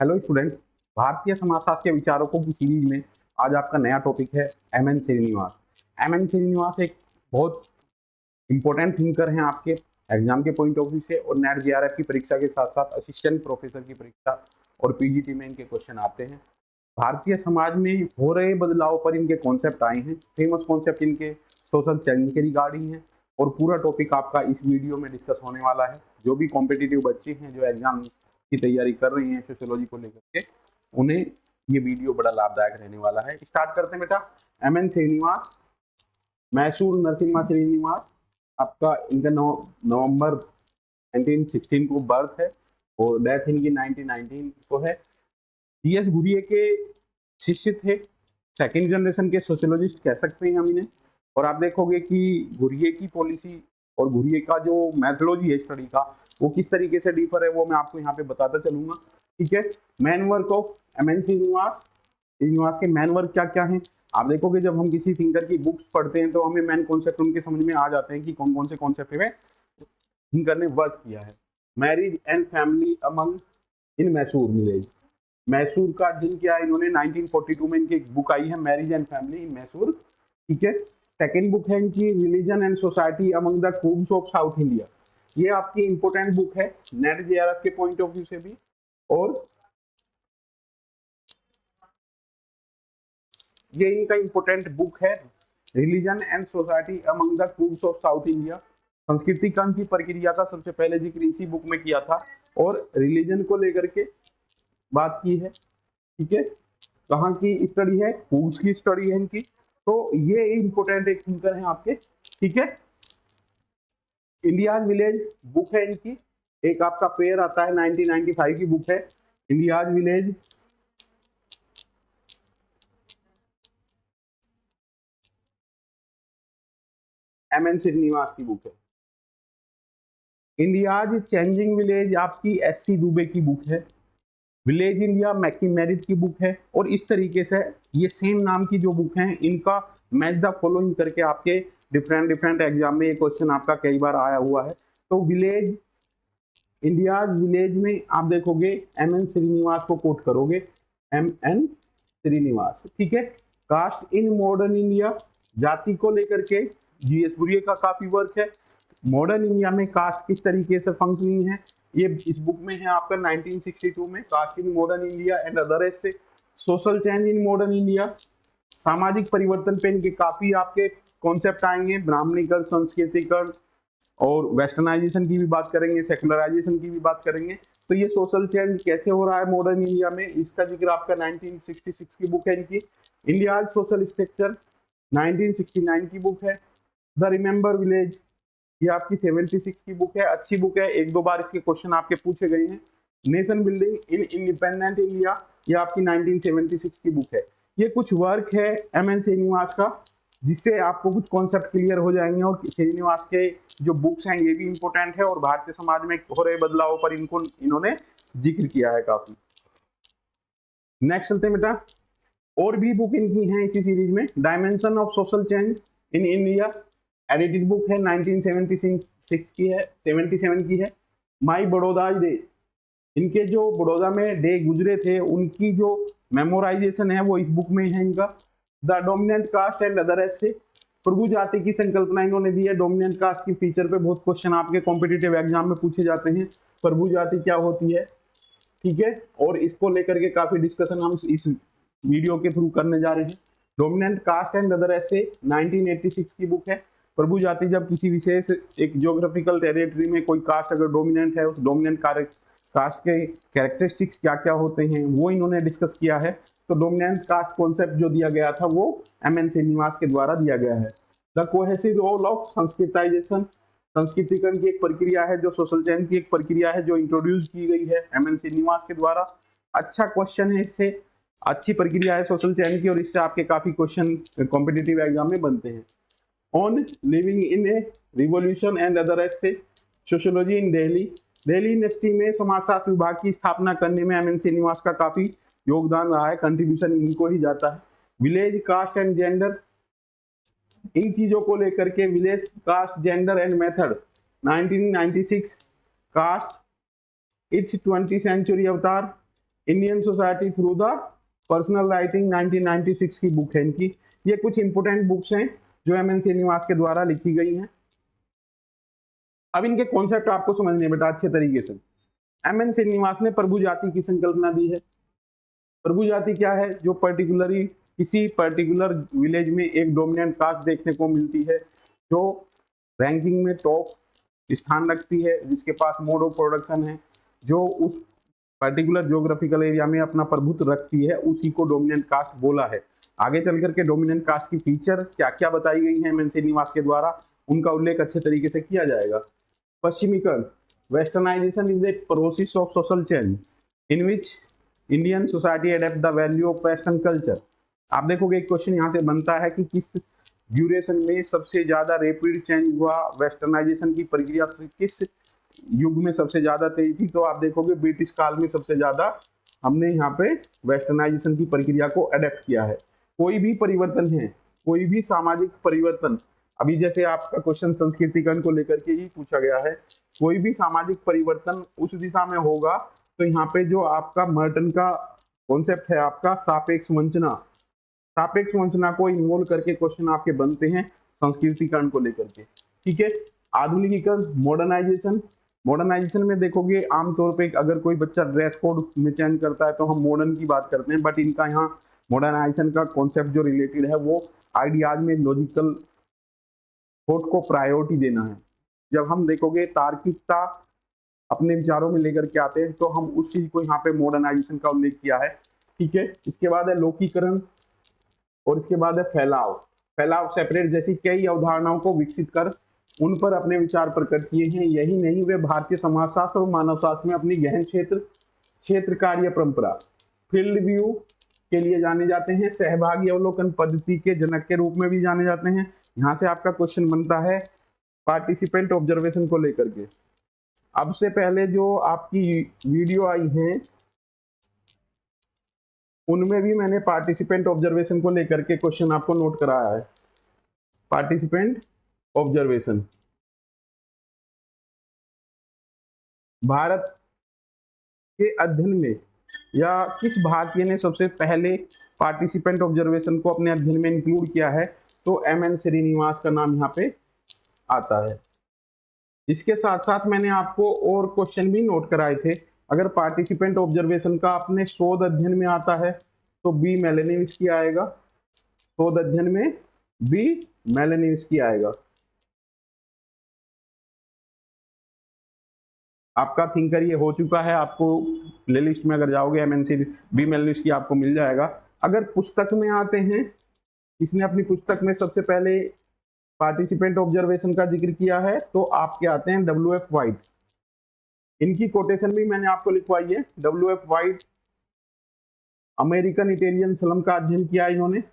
Hello students, भारतीय समाजशास्त्र के विचारकों की सीरीज में आज आपका नया टॉपिक है एम.एन. श्रीनिवास। एम.एन. श्रीनिवास एक बहुत इंपॉर्टेंट थिंकर हैं आपके एग्जाम के पॉइंट ऑफ व्यू से, और नेट जेआरएफ की परीक्षा के साथ साथ असिस्टेंट प्रोफेसर की परीक्षा और पीजीटी में इनके क्वेश्चन आते हैं। भारतीय समाज में हो रहे बदलाव पर इनके कॉन्सेप्ट आए हैं। फेमस कॉन्सेप्ट इनके सोशल चेंज के रिगार्डिंग है, और पूरा टॉपिक आपका इस वीडियो में डिस्कस होने वाला है। जो भी कॉम्पिटिटिव बच्चे हैं जो एग्जाम की तैयारी कर रही हैं सोशियोलॉजी को लेकर के, उन्हें ये वीडियो बड़ा लाभदायक रहने वाला है। स्टार्ट करते हैं बेटा। एम.एन. श्रीनिवास, मैसूर नरसिम्हा श्रीनिवास, आपका इनका नवंबर 1916 को बर्थ है और डेथ इनकी 1919 को है। सी.एस. घुरिये के शिष्य थे, सेकेंड जनरेशन के सोशियोलॉजिस्ट कह सकते हैं हम इन्हें। और आप देखोगे कि घुरिये की पॉलिसी और घुरिये का जो मैथोलॉजी है स्टडी का, वो किस तरीके से डिफर है वो मैं आपको यहाँ पे बताता चलूंगा। ठीक है, main work of M N. Srinivas के मैन वर्क क्या क्या हैं आप देखोगे। जब हम किसी थिंकर की बुक्स पढ़ते हैं तो हमें मैन कॉन्सेप्ट उनके समझ में आ जाते हैं कि कौन कौन से कॉन्सेप्ट में थिंकर ने वर्क किया है। Marriage and family among in Mysore village, Mysore का दिन क्या है, इन्होंने 1942 में इनकी एक बुक आई है marriage and family in Mysore. ठीक है, सेकेंड बुक है इनकी religion and society among the tribes of South India. ये आपकी इंपोर्टेंट बुक है नेट जेआरएफ के पॉइंट ऑफ व्यू से भी, और ये इनका इंपोर्टेंट बुक है religion and society among the tribes of South India. संस्कृतिकरण की प्रक्रिया का सबसे पहले जिक्र इसी बुक में किया था, और रिलीजन को लेकर के बात की है। ठीक है, कहाँ की स्टडी है, ट्राइब्स की स्टडी है इनकी। तो ये इंपोर्टेंट एक थिंकर है आपके। ठीक है, इंडियाज विलेज बुक है इनकी, एक आपका पेयर आता है 1995 की बुक है इंडियाज विलेज। एम.एन. श्रीनिवास की बुक है। इंडियाज चेंजिंग विलेज आपकी एस.सी. दुबे की बुक है। विलेज इंडिया मैकी मेरिट की बुक है। और इस तरीके से ये सेम नाम की जो बुक हैं इनका मैच द फॉलोइंग करके आपके डिफरेंट एग्जाम में ये क्वेश्चन आपका कई बार आया हुआ है। तो विलेज इंडिया विलेज में आप देखोगे एम.एन. श्रीनिवास को कोट करोगे, एम.एन. श्रीनिवास। ठीक है, कास्ट इन मॉडर्न इंडिया, जाति को लेकर के जी.एस. घुरिये का काफी वर्क है। मॉडर्न इंडिया में कास्ट किस तरीके से फंक्शनिंग है, ये इस बुक में है आपका 1962 में, caste in modern India and other से। Social change in modern India, सामाजिक परिवर्तन पे इनके काफी आपके कॉन्सेप्ट आएंगे। ब्राह्मणीकरण, संस्कृतिकरण और वेस्टर्नाइजेशन की भी बात करेंगे, सेकुलराइजेशन की भी बात करेंगे। तो ये सोशल चेंज कैसे हो रहा है मॉडर्न इंडिया में, इसका जिक्र आपका 1966 की बुक है इनकी इंडिया सोशल स्ट्रक्चर। 1969 की बुक है द रिमेंबर विलेज, ये आपकी 76 की बुक है। अच्छी बुक है, एक दो बार इसके क्वेश्चन आपके पूछे गए हैं। Nation building in independent India, ये आपकी 1976 की बुक है। ये कुछ वर्क है एम.एन. श्रीनिवास का, जिससे आपको कुछ कॉन्सेप्ट क्लियर हो जाएंगे। और श्रीनिवास के जो बुक्स हैं ये भी इंपॉर्टेंट है, और भारतीय समाज में हो रहे बदलाव पर इन्होंने जिक्र किया है काफी। नेक्स्ट चलते हैं बेटा, और भी बुक इनकी हैं इसी सीरीज में। Dimension of social change in India, edited book है 1976 की है, 77 की है। माई बड़ौदा डे, इनके जो बड़ौदा में डे गुजरे थे उनकी जो मेमोराइजेशन है वो इस बुक में है इनका। The dominant caste and other से, प्रभु जाति की संकल्पना इन्होंने दी है। डोमिनेंट कास्ट की फीचर पे बहुत क्वेश्चन आपके कॉम्पिटिटिव एग्जाम में पूछे जाते हैं, प्रभु जाति क्या होती है। ठीक है, और इसको लेकर के काफी डिस्कशन हम इस वीडियो के थ्रू करने जा रहे हैं। डोमिनेंट कास्ट एंड अदर से 1986 की बुक है। प्रभु जाति, जब किसी विशेष एक ज्योग्राफिकल टेरिटरी में कोई कास्ट अगर डोमिनेंट है, उस डोमिनेंट कास्ट के कैरेक्टरिस्टिक्स क्या क्या होते हैं वो इन्होंने डिस्कस किया है। तो डोमिनेंट कास्ट कॉन्सेप्ट जो दिया गया था वो एम.एन. श्रीनिवास के द्वारा दिया गया है। The cohesive role of Sanskritisation, संस्कृतिकरण की एक प्रक्रिया है, जो सोशल चेंज की एक प्रक्रिया है जो इंट्रोड्यूस की गई है एम.एन. श्रीनिवास के द्वारा। अच्छा क्वेश्चन है, इससे अच्छी प्रक्रिया है सोशल चेंज की, और इससे आपके काफी क्वेश्चन कॉम्पिटिटिव एग्जाम में बनते हैं। On living in A revolution and other से, सोशियोलॉजी इन दिल्ली, दिल्ली यूनिवर्सिटी में समाजशास्त्र विभाग की स्थापना करने में एम.एन. श्रीनिवास का काफी योगदान रहा है, कंट्रीब्यूशन इनको ही जाता है। विलेज कास्ट एंड जेंडर, इन चीजों को लेकर के village caste gender and method 1996, caste its 20th century avatar, Indian society through the personal writing 1996 की बुक है इनकी। ये कुछ इंपोर्टेंट बुक्स हैं जो एम एन श्रीनिवास के द्वारा लिखी गई हैं। अब इनके कॉन्सेप्ट आपको समझने बेटा अच्छे तरीके से। एम एन श्रीनिवास ने प्रभु जाति की संकल्पना दी है। प्रभु जाति क्या है? जो पर्टिकुलरली किसी पर्टिकुलर विलेज में एक डोमिनेंट कास्ट देखने को मिलती है, जो रैंकिंग में टॉप स्थान रखती है, जिसके पास मोड ऑफ प्रोडक्शन है, जो उस पर्टिकुलर ज्योग्राफिकल एरिया में अपना प्रभुत्व रखती है, उसी को डोमिनेंट कास्ट बोला है। आगे चल करके डोमिनेंट कास्ट की फीचर क्या क्या बताई गई है एम एन श्रीनिवास के द्वारा, उनका उल्लेख अच्छे तरीके से किया जाएगा। पश्चिमीकरण, westernisation is a process of social change in which Indian society adapt the value of western culture. आप देखोगे एक क्वेश्चन यहाँ से बनता है कि किस ड्यूरेशन में सबसे ज्यादा रैपिड चेंज हुआ, वेस्टर्नाइजेशन की प्रक्रिया किस युग में सबसे ज्यादा तेज थी? तो आप देखोगे ब्रिटिश काल में सबसे ज्यादा हमने यहाँ पे वेस्टर्नाइजेशन की प्रक्रिया को अडेप्ट किया है। कोई भी परिवर्तन है, कोई भी सामाजिक परिवर्तन, अभी जैसे आपका क्वेश्चन संस्कृतिकरण को लेकर के ही पूछा गया है, कोई भी सामाजिक परिवर्तन उस दिशा में होगा तो यहाँ पे जो आपका मर्टन का कॉन्सेप्ट है, आपका सापेक्ष वंचना, सापेक्ष वंचना को इन्वॉल्व करके क्वेश्चन आपके बनते हैं संस्कृतिकरण को लेकर के। ठीक है। आधुनिकीकरण, मॉडर्नाइजेशन, मॉडर्नाइजेशन में देखोगे आमतौर पे अगर कोई बच्चा ड्रेस कोड में चेंज करता है तो हम मॉडर्न की बात करते हैं, बट इनका यहाँ मॉडर्नाइजेशन का कॉन्सेप्ट जो रिलेटेड है वो आइडियाज में लॉजिकल थॉट को प्रायोरिटी देना है। जब हम देखोगे तार्किकता अपने विचारों में लेकर के आते हैं तो हम उस चीज को यहाँ पे मॉडर्नाइजेशन का उल्लेख किया है। ठीक है। इसके बाद है लोकीकरण और इसके बाद है फैलाव। फैलाव सेपरेट जैसी कई अवधारणाओं को विकसित कर उन पर अपने विचार प्रकट किए हैं। यही नहीं, वे भारतीय समाजशास्त्र और मानव शास्त्र में अपनी गहन क्षेत्र कार्य परंपरा फील्ड व्यू के लिए जाने जाते हैं। सहभागी अवलोकन पद्धति के जनक के रूप में भी जाने जाते हैं। यहाँ से आपका क्वेश्चन बनता है पार्टिसिपेंट ऑब्जर्वेशन को लेकर के। अब से पहले जो आपकी वीडियो आई है उनमें भी मैंने पार्टिसिपेंट ऑब्जर्वेशन को लेकर के क्वेश्चन आपको नोट कराया है। पार्टिसिपेंट ऑब्जर्वेशन, भारत के अध्ययन में या किस भारतीय ने सबसे पहले पार्टिसिपेंट ऑब्जर्वेशन को अपने अध्ययन में इंक्लूड किया है? तो एम एन श्रीनिवास का नाम यहाँ पे आता है। इसके साथ साथ मैंने आपको और क्वेश्चन भी नोट कराए थे। अगर पार्टिसिपेंट ऑब्जर्वेशन का अपने शोध अध्ययन में आता है तो बी मेलेनिविस्की आएगा, शोध अध्ययन में बी मेलेनिविस्की आएगा। आपका थिंकर ये हो चुका है, आपको प्लेलिस्ट में अगर जाओगे एमएनसी बी मेलेनिविस्की आपको मिल जाएगा। अगर पुस्तक में आते हैं, इसने अपनी पुस्तक में सबसे पहले पार्टिसिपेंट ऑब्जर्वेशन का जिक्र किया है तो आपके आते हैं WF वाइट। इनकी कोटेशन भी मैंने आपको लिखवाई है। WF white American Italian slum का अध्ययन किया इन्होंने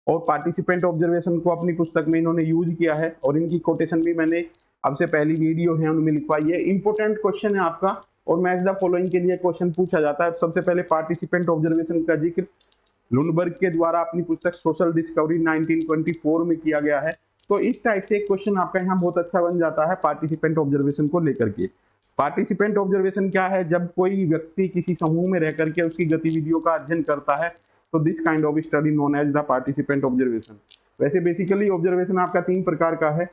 और पार्टिसिपेंट ऑब्जर्वेशन को अपनी पुस्तक में इन्होंने यूज किया है और इनकी कोटेशन भी मैंने अब से पहली वीडियो है उनमें लिखवाई है। इंपोर्टेंट क्वेश्चन है आपका और मैच द फॉलोइंग के लिए क्वेश्चन पूछा जाता है। सबसे पहले पार्टिसिपेंट ऑब्जर्वेशन का जिक्र लुनबर्ग के द्वारा अपनी पुस्तक सोशल डिस्कवरी 1924 में किया गया है। तो इस टाइप से एक क्वेश्चन आपका यहाँ बहुत अच्छा बन जाता है पार्टिसिपेंट ऑब्जर्वेशन को लेकर के। पार्टिसिपेंट ऑब्जर्वेशन क्या है? जब कोई व्यक्ति किसी समूह में रह करके उसकी गतिविधियों का अध्ययन करता है तो this kind of study known as the participant observation. वैसे बेसिकली ऑब्जर्वेशन आपका 3 प्रकार का है।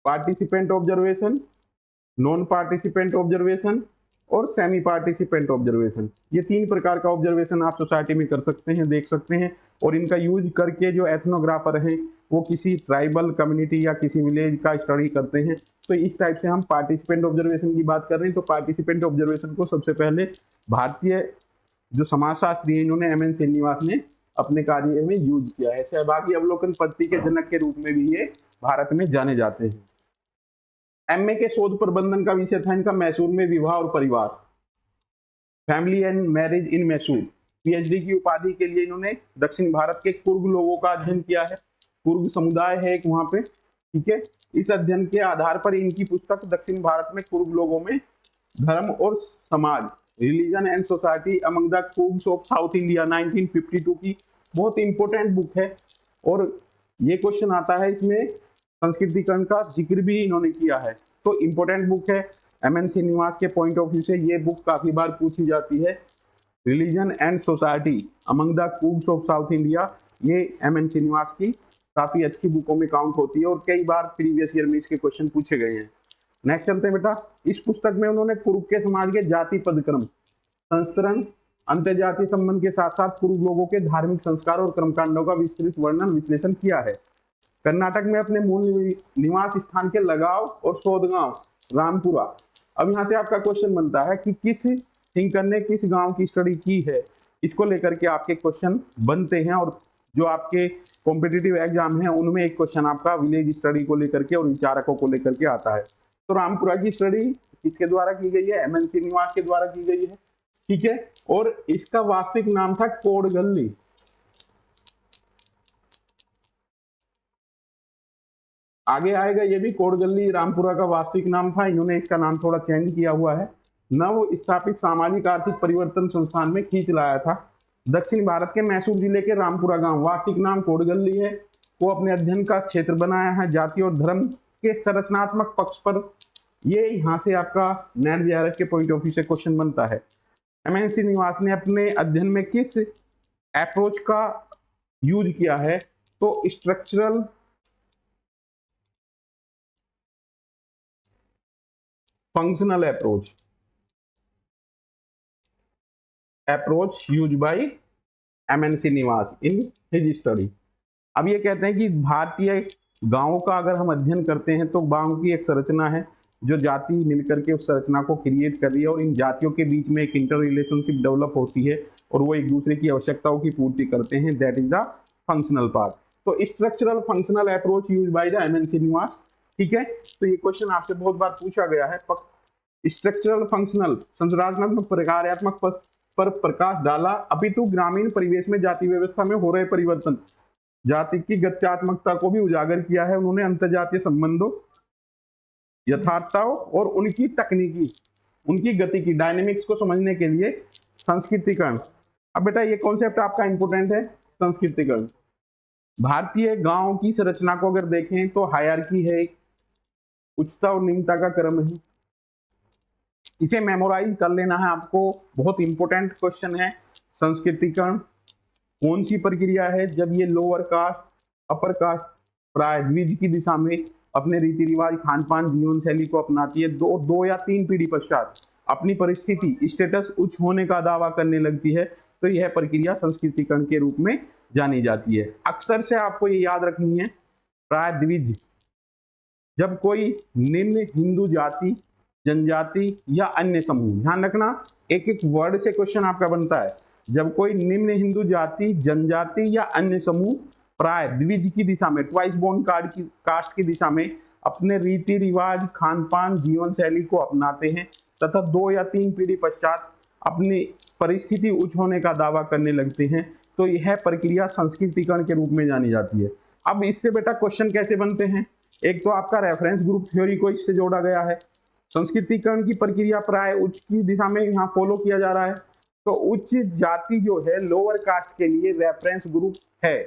Participant observation, non participant observation और सेमी पार्टिसिपेंट ऑब्जर्वेशन। ये 3 प्रकार का ऑब्जर्वेशन आप सोसाइटी में कर सकते हैं, देख सकते हैं और इनका यूज करके जो एथनोग्राफर हैं वो किसी ट्राइबल कम्युनिटी या किसी विलेज का स्टडी करते हैं। तो इस टाइप से हम पार्टिसिपेंट ऑब्जर्वेशन की बात कर रहे हैं। तो पार्टिसिपेंट ऑब्जर्वेशन को सबसे पहले भारतीय जो समाजशास्त्री हैं इन्होंने एम एन श्रीनिवास ने अपने कार्य में यूज किया है। सहभागी अवलोकन पद्धति के जनक के रूप में भी ये भारत में जाने जाते हैं। एमए के शोध प्रबंधन का विषय था इनका मैसूर में विवाह और परिवार, family and marriage in Mysore. PhD की उपाधि के लिए इन्होंने दक्षिण भारत के कुर्ग लोगों का अध्ययन किया है। कुर्ग समुदाय है एक वहां पे। ठीक है। इस अध्ययन के आधार पर इनकी पुस्तक दक्षिण भारत में कुर्ग लोगों में धर्म और समाज, religion and society among the Coorgs of South India 1952 की बहुत इंपॉर्टेंट बुक है। और ये क्वेश्चन आता है इसमें संस्कृतिकरण का जिक्र भी इन्होंने किया है। तो इंपॉर्टेंट बुक है। एमएन श्रीनिवास के पॉइंट ऑफ व्यू से ये बुक काफी बार पूछी जाती है। Religion and society among the Coorgs of South India, ये एमएन श्रीनिवास की काफी अच्छी बुकों में काउंट होती है और कई बार प्रीवियस ईयर में इसके क्वेश्चन पूछे गए हैं। नेक्स्ट चलते हैं बेटा, इस पुस्तक में उन्होंने कुरुप के समाज के जाति पदक्रम, संस्तरण, अंतर्जातीय संबंध के साथ साथ कुरुप लोगों के धार्मिक संस्कार और कर्मकांडों का विस्तृत वर्णन विश्लेषण किया है। कर्नाटक में अपने मूल निवास स्थान के लगाव और शोधगांव रामपुरा। अब यहाँ से आपका क्वेश्चन बनता है कि किस थिंकर ने किस गांव की स्टडी की है, इसको लेकर के आपके क्वेश्चन बनते हैं और जो आपके कॉम्पिटिटिव एग्जाम है उनमें एक क्वेश्चन आपका विलेज स्टडी को लेकर के और विचारकों को लेकर के आता है। तो रामपुरा की स्टडी किसके द्वारा की गई है? एमएन श्रीनिवास के द्वारा की गई है, ठीक है। और इसका वास्तविक नाम था कोडगल्ली। आगे आएगा ये भी, कोडगल्ली रामपुरा का वास्तविक नाम था, इन्होंने इसका नाम थोड़ा चेंज किया हुआ है। नव स्थापित सामाजिक आर्थिक परिवर्तन संस्थान में खींच लाया था। दक्षिण भारत के मैसूर जिले के रामपुरा गांव, वास्तविक नाम कोडगल्ली है, को अपने अध्ययन का क्षेत्र बनाया है। जाति और धर्म के संरचनात्मक पक्ष पर ये यहाँ से आपका नेट जेआरएफ के पॉइंट ऑफ व्यू से क्वेश्चन बनता है। एमएन श्रीनिवास ने अपने अध्ययन में किस अप्रोच का यूज किया है? तो structural functional approach use by MN Srinivas in his study. अब ये कहते हैं कि भारतीय गांवों का अगर हम अध्ययन करते हैं तो गांव की एक संरचना है जो जाति मिलकर के उस संरचना को क्रिएट कर रही है और इन जातियों के बीच में एक इंटर रिलेशनशिप डेवलप होती है और वो एक दूसरे की आवश्यकताओं की पूर्ति करते हैं। That is the functional part. तो structural functional approach use by the M N Srinivas, ठीक है। तो ये क्वेश्चन आपसे बहुत बार पूछा गया है। स्ट्रक्चरल फंक्शनल संरचनात्मक प्रकार्यात्मक पर प्रकाश डाला, अपितु ग्रामीण परिवेश में जाति व्यवस्था में हो रहे परिवर्तन, जाति की गत्यात्मकता को भी उजागर किया है। उन्होंने अंतर्जातीय संबंधों, यथार्थताओं और उनकी तकनीकी, उनकी गति की डायनेमिक्स को समझने के लिए संस्कृतिकरण। अब बेटा ये कॉन्सेप्ट आपका इंपोर्टेंट है, संस्कृतिकरण। भारतीय गांव की संरचना को अगर देखें तो हायरार्की है, उच्चता और निम्नता का क्रम है। इसे मेमोराइज कर लेना है आपको, बहुत इंपॉर्टेंट क्वेश्चन है। संस्कृतिकरण कौन सी प्रक्रिया है? जब ये लोअर कास्ट अपर कास्ट प्राय द्विज की दिशा में अपने रीति रिवाज, खान पान, जीवन शैली को अपनाती है। दो या तीन पीढ़ी पश्चात अपनी परिस्थिति स्टेटस उच्च होने का दावा करने लगती है, तो यह प्रक्रिया संस्कृतिकरण के रूप में जानी जाती है। अक्सर से आपको ये याद रखनी है, प्राय द्विज, जब कोई निम्न हिंदू जाति, जनजाति या अन्य समूह, ध्यान रखना एक एक वर्ड से क्वेश्चन आपका बनता है। जब कोई निम्न हिंदू जाति, जनजाति या अन्य समूह प्राय द्विज की दिशा में, ट्वाइस बोर्न कास्ट की दिशा में अपने रीति रिवाज, खान पान, जीवन शैली को अपनाते हैं तथा 2 या 3 पीढ़ी पश्चात अपनी परिस्थिति उच्च होने का दावा करने लगते हैं, तो यह प्रक्रिया संस्कृतिकरण के रूप में जानी जाती है। अब इससे बेटा क्वेश्चन कैसे बनते हैं? एक तो आपका रेफरेंस ग्रुप थ्योरी को इससे जोड़ा गया है। संस्कृतिकरण की प्रक्रिया प्राय उच्च की दिशा में यहाँ फॉलो किया जा रहा है, तो उच्च जाति जो है लोअर कास्ट के लिए रेफरेंस ग्रुप है।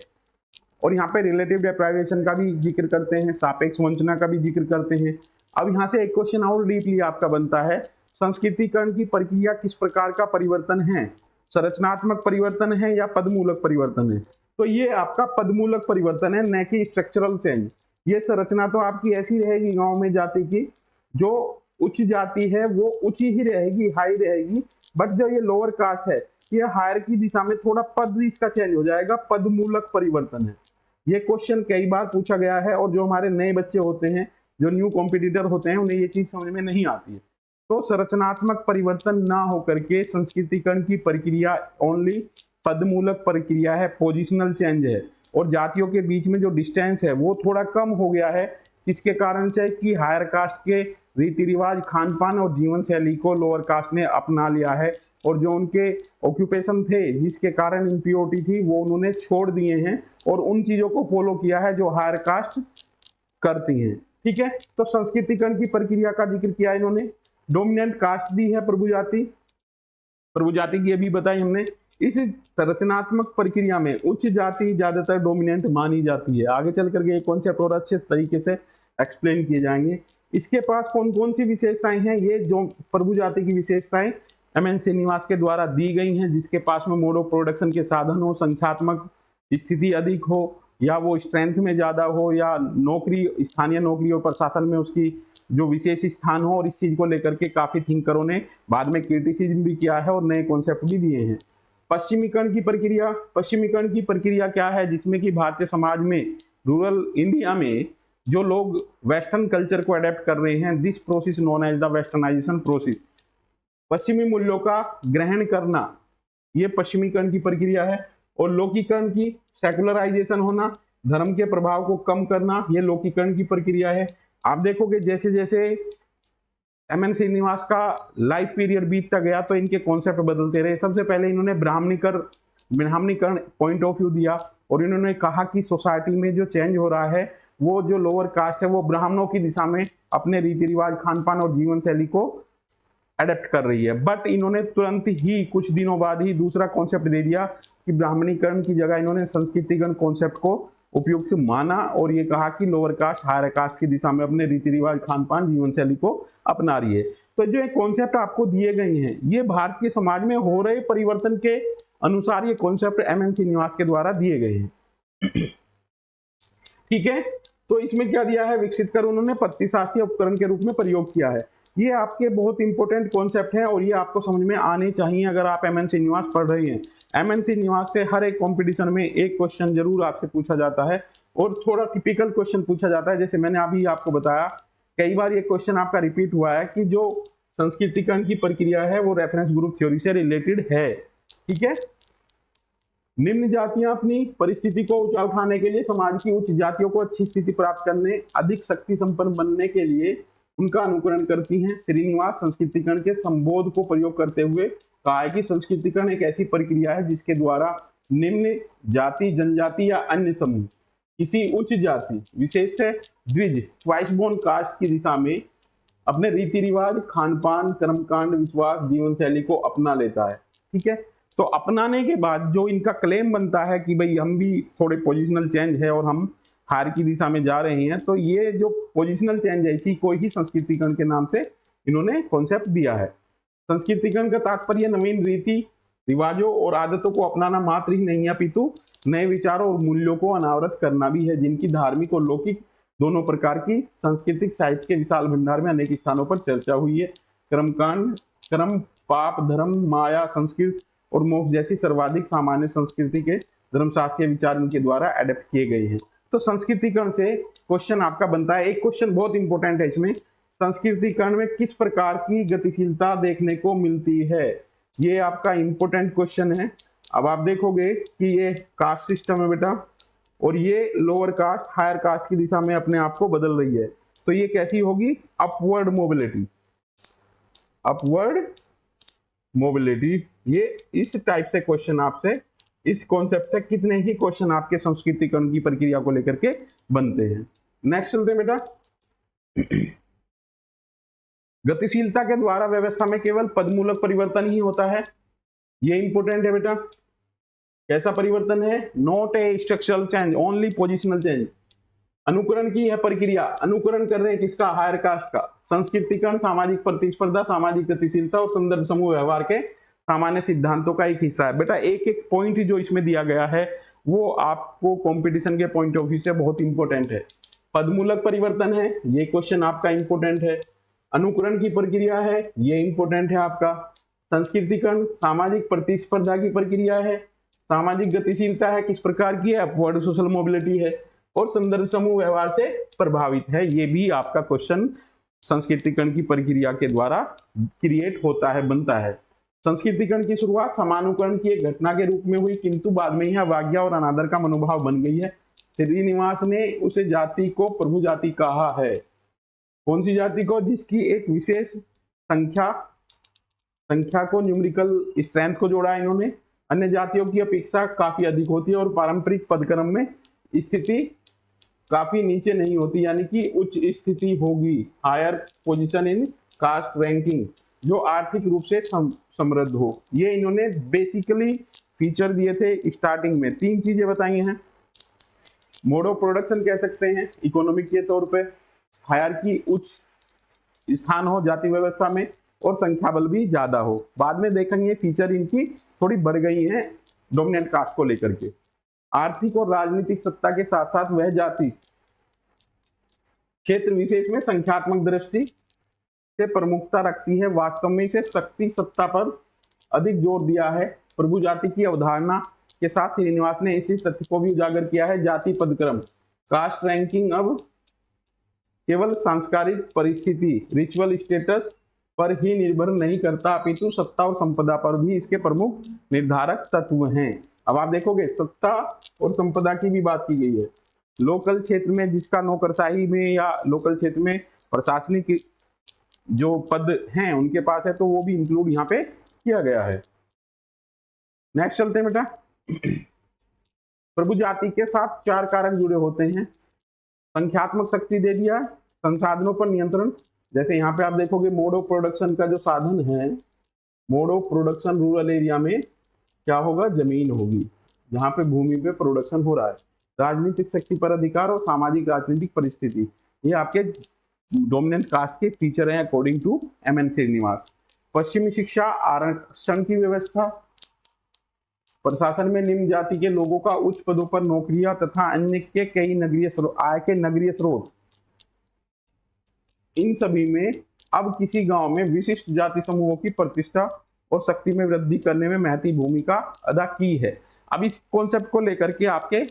और यहाँ पे रिलेटिव डेप्राइवेशन का भी जिक्र करते हैं, सापेक्ष वंचना का भी जिक्र करते हैं। अब यहाँ से एक क्वेश्चन और डीपली आपका बनता है, संस्कृतिकरण की प्रक्रिया किस प्रकार का परिवर्तन है? संरचनात्मक परिवर्तन है या पदमूलक परिवर्तन है? तो ये आपका पदमूलक परिवर्तन है, न कि स्ट्रक्चरल चेंज। ये संरचना तो आपकी ऐसी रहेगी गांव में जाति की, जो उच्च जाति है वो उच्च ही रहेगी, हाई रहेगी, बट जो ये लोअर कास्ट है ये हायर की दिशा में थोड़ा पद इसका चेंज हो जाएगा, पदमूलक परिवर्तन है। ये क्वेश्चन कई बार पूछा गया है और जो हमारे नए बच्चे होते हैं, जो न्यू कॉम्पिटिटर होते हैं, उन्हें ये चीज समझ में नहीं आती है। तो संरचनात्मक परिवर्तन ना होकर के संस्कृतिकरण की प्रक्रिया ओनली पदमूलक प्रक्रिया है, पोजिशनल चेंज है। और जातियों के बीच में जो डिस्टेंस है वो थोड़ा कम हो गया है, किसके कारण से? कि हायर कास्ट के रीति रिवाज, खान पान और जीवन शैली को लोअर कास्ट ने अपना लिया है और जो उनके ऑक्यूपेशन थे जिसके कारण इम्प्योरिटी थी वो उन्होंने छोड़ दिए हैं और उन चीजों को फॉलो किया है जो हायर कास्ट करती हैं, ठीक है। तो संस्कृतिकरण की प्रक्रिया का जिक्र किया इन्होंने। डोमिनेंट कास्ट दी है प्रभु जाति, प्रभु जाति की अभी बताई हमने। इस संरचनात्मक प्रक्रिया में उच्च जाति ज्यादातर डोमिनेंट मानी जाती है। आगे चल करके ये कॉन्सेप्ट और अच्छे तरीके से एक्सप्लेन किए जाएंगे। इसके पास कौन कौन सी विशेषताएं हैं, ये जो प्रभु जाति की विशेषताएं MN श्रीनिवास के द्वारा दी गई हैं, जिसके पास में मोड ऑफ प्रोडक्शन के साधन हो, संख्यात्मक स्थिति अधिक हो, या वो स्ट्रेंथ में ज्यादा हो, या नौकरी, स्थानीय नौकरी और प्रशासन में उसकी जो विशेष स्थान हो। और इस चीज को लेकर के काफी थिंकरों ने बाद में क्रिटिसिज्म भी किया है और नए कॉन्सेप्ट भी दिए हैं। पश्चिमीकरण की प्रक्रिया, पश्चिमीकरण की प्रक्रिया क्या है, जिसमें कि भारतीय समाज में, रूरल इंडिया में जो लोग वेस्टर्न कल्चर को अडेप्ट कर रहे हैं, this process known as the westernisation process. पश्चिमी मूल्यों का ग्रहण करना, ये पश्चिमीकरण की प्रक्रिया है। और लौकिकरण की, सेकुलराइजेशन होना, धर्म के प्रभाव को कम करना, ये लौकिकरण की प्रक्रिया है। आप देखोगे जैसे जैसे MN श्रीनिवास का लाइफ पीरियड बीतता गया तो इनके कॉन्सेप्ट बदलते रहे। सबसे पहले इन्होंने ब्राह्मणीकरण पॉइंट ऑफ व्यू दिया और इन्होंने कहा कि सोसाइटी में जो चेंज हो रहा है, वो जो लोअर कास्ट है वो ब्राह्मणों की दिशा में अपने रीति रिवाज, खान पान और जीवन शैली को अडेप्ट कर रही है। बट इन्होंने तुरंत ही कुछ दिनों बाद ही दूसरा कॉन्सेप्ट दे दिया कि ब्राह्मणीकरण की जगह इन्होंने संस्कृतिकरण कॉन्सेप्ट को उपयुक्त माना और ये कहा कि लोअर कास्ट हायर कास्ट की दिशा में अपने रीति रिवाज, खान पान, जीवन शैली को अपना रही है। तो जो कॉन्सेप्ट आपको दिए गए हैं, ये भारतीय समाज में हो रहे परिवर्तन के अनुसार ये कॉन्सेप्ट MN श्रीनिवास के द्वारा दिए गए हैं। ठीक है, तो इसमें क्या दिया है, विकसित कर उन्होंने पत्तिशास्त्रीय उपकरण के रूप में प्रयोग किया है। ये आपके बहुत इंपॉर्टेंट कॉन्सेप्ट हैं और ये आपको समझ में आने चाहिए अगर आप MN श्रीनिवास पढ़ रहे हैं। MN श्रीनिवास से हर एक कंपटीशन में एक क्वेश्चन जरूर आपसे पूछा जाता है और थोड़ा टिपिकल क्वेश्चन पूछा जाता है। जैसे मैंने अभी आपको बताया, कई बार ये क्वेश्चन आपका रिपीट हुआ है कि जो संस्कृतिकरण की प्रक्रिया है वो रेफरेंस ग्रुप थ्योरी से रिलेटेड है। ठीक है, निम्न जातियां अपनी परिस्थिति को ऊंचा उठाने के लिए समाज की उच्च जातियों को अच्छी स्थिति प्राप्त करने, अधिक शक्ति संपन्न बनने के लिए उनका अनुकरण करती हैं। श्रीनिवास संस्कृतिकरण के संबोध को प्रयोग करते हुए कहा है कि संस्कृतिकरण एक ऐसी प्रक्रिया है जिसके द्वारा निम्न जाति, जनजाति या अन्य समूह किसी उच्च जाति, विशेषतः द्विज, ट्वाइस बोर्न कास्ट की दिशा में अपने रीति रिवाज, खान पान, कर्मकांड, विश्वास, जीवन शैली को अपना लेता है। ठीक है, तो अपनाने के बाद जो इनका क्लेम बनता है कि भाई हम भी थोड़े पोजिशनल चेंज है और हम हार की दिशा में जा रहे हैं, तो ये जो पोजिशनल चेंज है इसी को ही संस्कृतिकरण के नाम से इन्होंने कॉन्सेप्ट दिया है। संस्कृतिकरण का तात्पर्य नवीन रीति रिवाजों और आदतों को अपनाना मात्र ही नहीं है, अपितु नए विचारों और मूल्यों को अनावृत करना भी है, जिनकी धार्मिक और लौकिक दोनों प्रकार की सांस्कृतिक साहित्य के विशाल भंडार में अनेक स्थानों पर चर्चा हुई है। कर्मकांड, कर्म, पाप, धर्म, माया, संस्कृत और मोक्ष जैसी सर्वाधिक सामान्य संस्कृति के धर्मशास्त्रीय विचार इनके द्वारा एडेप्ट किए गए हैं। तो संस्कृतिकरण से क्वेश्चन आपका बनता है, एक क्वेश्चन बहुत इंपॉर्टेंट है इसमें, संस्कृतिकरण में किस प्रकार की गतिशीलता देखने को मिलती है, ये आपका इंपॉर्टेंट क्वेश्चन है। अब आप देखोगे कि ये कास्ट सिस्टम है बेटा और ये लोअर कास्ट हायर कास्ट की दिशा में अपने आप को बदल रही है, तो ये कैसी होगी, अपवर्ड मोबिलिटी, अपवर्ड मोबिलिटी। ये इस टाइप से क्वेश्चन आपसे इस कॉन्सेप्ट से कितने ही क्वेश्चन आपके संस्कृतिकरण की प्रक्रिया को लेकर के बनते हैं। नेक्स्ट चलते हैं बेटा, गतिशीलता के द्वारा व्यवस्था में केवल पदमूलक परिवर्तन ही होता है, ये इंपॉर्टेंट है बेटा। कैसा परिवर्तन है, not a structural change, only positional change. अनुकरण की यह प्रक्रिया, अनुकरण कर रहे हैं किसका, हायर कास्ट का। संस्कृतिकरण सामाजिक प्रतिस्पर्धा, सामाजिक गतिशीलता और संदर्भ समूह व्यवहार के सामान्य सिद्धांतों का एक हिस्सा है। बेटा एक एक पॉइंट जो इसमें दिया गया है वो आपको कंपटीशन के पॉइंट ऑफ व्यू से बहुत इंपॉर्टेंट है। पदमूलक परिवर्तन है, ये क्वेश्चन आपका इंपॉर्टेंट है। अनुकरण की प्रक्रिया है, ये इंपॉर्टेंट है आपका। संस्कृतिकरण सामाजिक प्रतिस्पर्धा की प्रक्रिया है। सामाजिक गतिशीलता है, किस प्रकार की है, अपवर्ड सोशल मोबिलिटी है। और संदर्भ समूह व्यवहार से प्रभावित है, ये भी आपका क्वेश्चन संस्कृतिकरण की प्रक्रिया के द्वारा क्रिएट होता है, बनता है। संस्कृतिकरण की शुरुआत समानुकरण की एक घटना के रूप में हुई, किंतु बाद में यह अवज्ञा और अनादर का मनोभाव बन गई है। श्रीनिवास ने उस जाति को प्रभु जाति कहा है। कौन सी जाति को, जिसकी एक विशेष संख्या को, न्यूमेरिकल स्ट्रेंथ को जोड़ा इन्होंने, अन्य जातियों की अपेक्षा काफी अधिक होती है और पारंपरिक पदक्रम में स्थिति काफी नीचे नहीं होती, यानी कि उच्च स्थिति होगी, higher position in caste ranking, जो आर्थिक रूप से समृद्ध हो। ये इन्होंने बेसिकली फीचर दिए थे स्टार्टिंग में। 3 चीजें बताई हैं, मोड ऑफ प्रोडक्शन कह सकते हैं इकोनॉमिक के तौर पे, हायरार्की उच्च स्थान हो जाति व्यवस्था में और संख्या बल भी ज्यादा हो। बाद में देखेंगे फीचर इनकी थोड़ी बढ़ गई है डोमिनेंट कास्ट को लेकर के। आर्थिक और राजनीतिक सत्ता के साथ साथ वह जाति क्षेत्र विशेष में संख्यात्मक दृष्टि से प्रमुखता रखती है। वास्तव में इसे शक्ति सत्ता पर अधिक जोर दिया है। प्रभु जाति की अवधारणा के साथ श्रीनिवास ने इसी तथ्य को भी उजागर किया है। जाति पदक्रम कास्ट रैंकिंग अब केवल सांस्कृतिक परिस्थिति रिचुअल स्टेटस पर ही निर्भर नहीं करता, अपितु सत्ता और संपदा पर भी इसके प्रमुख निर्धारक तत्व हैं। अब आप देखोगे सत्ता और संपदा की भी बात की गई है। लोकल क्षेत्र में जिसका नौकरशाही में या लोकल क्षेत्र में प्रशासनिक जो पद हैं उनके पास है, तो वो भी इंक्लूड यहाँ पे किया गया है। नेक्स्ट चलते हैं बेटा। प्रभु जाति के साथ 4 कारक जुड़े होते हैं। संख्यात्मक शक्ति दे दिया, संसाधनों पर नियंत्रण, जैसे यहाँ पे आप देखोगे मोड ऑफ प्रोडक्शन का जो साधन है, mode of production rural area में क्या होगा, जमीन होगी जहाँ पे भूमि पे प्रोडक्शन हो रहा है। राजनीतिक शक्ति पर अधिकार और सामाजिक राजनीतिक परिस्थिति, ये आपके डोमिनेंट कास्ट के फीचर हैं अकॉर्डिंग टू एम.एन. श्रीनिवास। पश्चिमी शिक्षा, आरक्षण की व्यवस्था, प्रशासन में निम्न जाति के लोगों का उच्च पदों पर नौकरियां तथा अन्य के कई आय के नगरीय स्रोत, इन सभी में अब किसी गांव में विशिष्ट जाति समूहों की प्रतिष्ठा और शक्ति में वृद्धि करने में महती भूमिका अदा की है। अब इस कॉन्सेप्ट को लेकर के आपके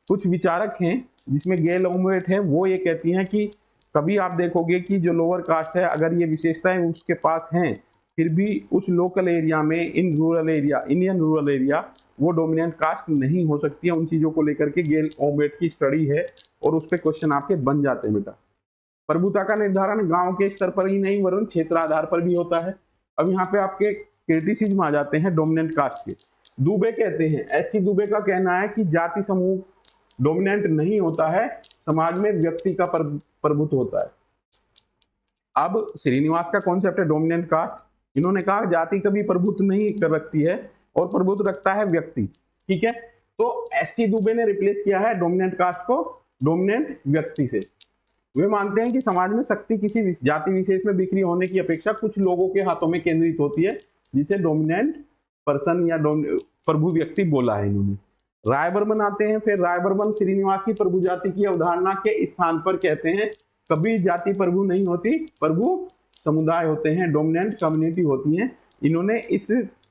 कुछ विचारक हैं जिसमें गेल ओमवेट है, वो ये कहती हैं कि कभी आप देखोगे कि जो लोअर कास्ट है अगर ये विशेषताएं उसके पास हैं फिर भी उस लोकल एरिया में इंडियन रूरल एरिया वो डोमिनेंट कास्ट नहीं हो सकती है। उन चीजों को लेकर के गेल ओमवेट की स्टडी है और उस पर क्वेश्चन आपके बन जाते हैं बेटा। प्रभुता का निर्धारण गांव के स्तर पर ही नहीं वरन क्षेत्र आधार पर भी होता है। अब यहाँ पे आपके क्रिटिसिज्म आ जाते हैं डोमिनेंट कास्ट के। दुबे कहते हैं, एस.सी. दुबे का कहना है कि जाति समूह डोमिनेंट नहीं होता है, समाज में व्यक्ति का प्रभुत्व होता है। अब श्रीनिवास का कॉन्सेप्ट है डोमिनेंट कास्ट। इन्होंने कहा जाति कभी प्रभुत्व नहीं कर रखती है और प्रभुत्व रखता है व्यक्ति। ठीक है, तो एस.सी. दुबे ने रिप्लेस किया है डोमिनेंट कास्ट को डोमिनेंट व्यक्ति से। वे मानते हैं कि समाज में शक्ति किसी जाति विशेष में बिखरी होने की अपेक्षा कुछ लोगों के हाथों में केंद्रित होती है, जिसे डोमिनेंट पर्सन या प्रभु व्यक्ति बोला है इन्होंने। रायबर्मन आते हैं, फिर रायबर्मन श्रीनिवास की प्रभु जाति की अवधारणा के स्थान पर कहते हैं कभी जाति प्रभु नहीं होती, प्रभु समुदाय होते हैं, डोमिनेंट कम्युनिटी होती हैं। इन्होंने इस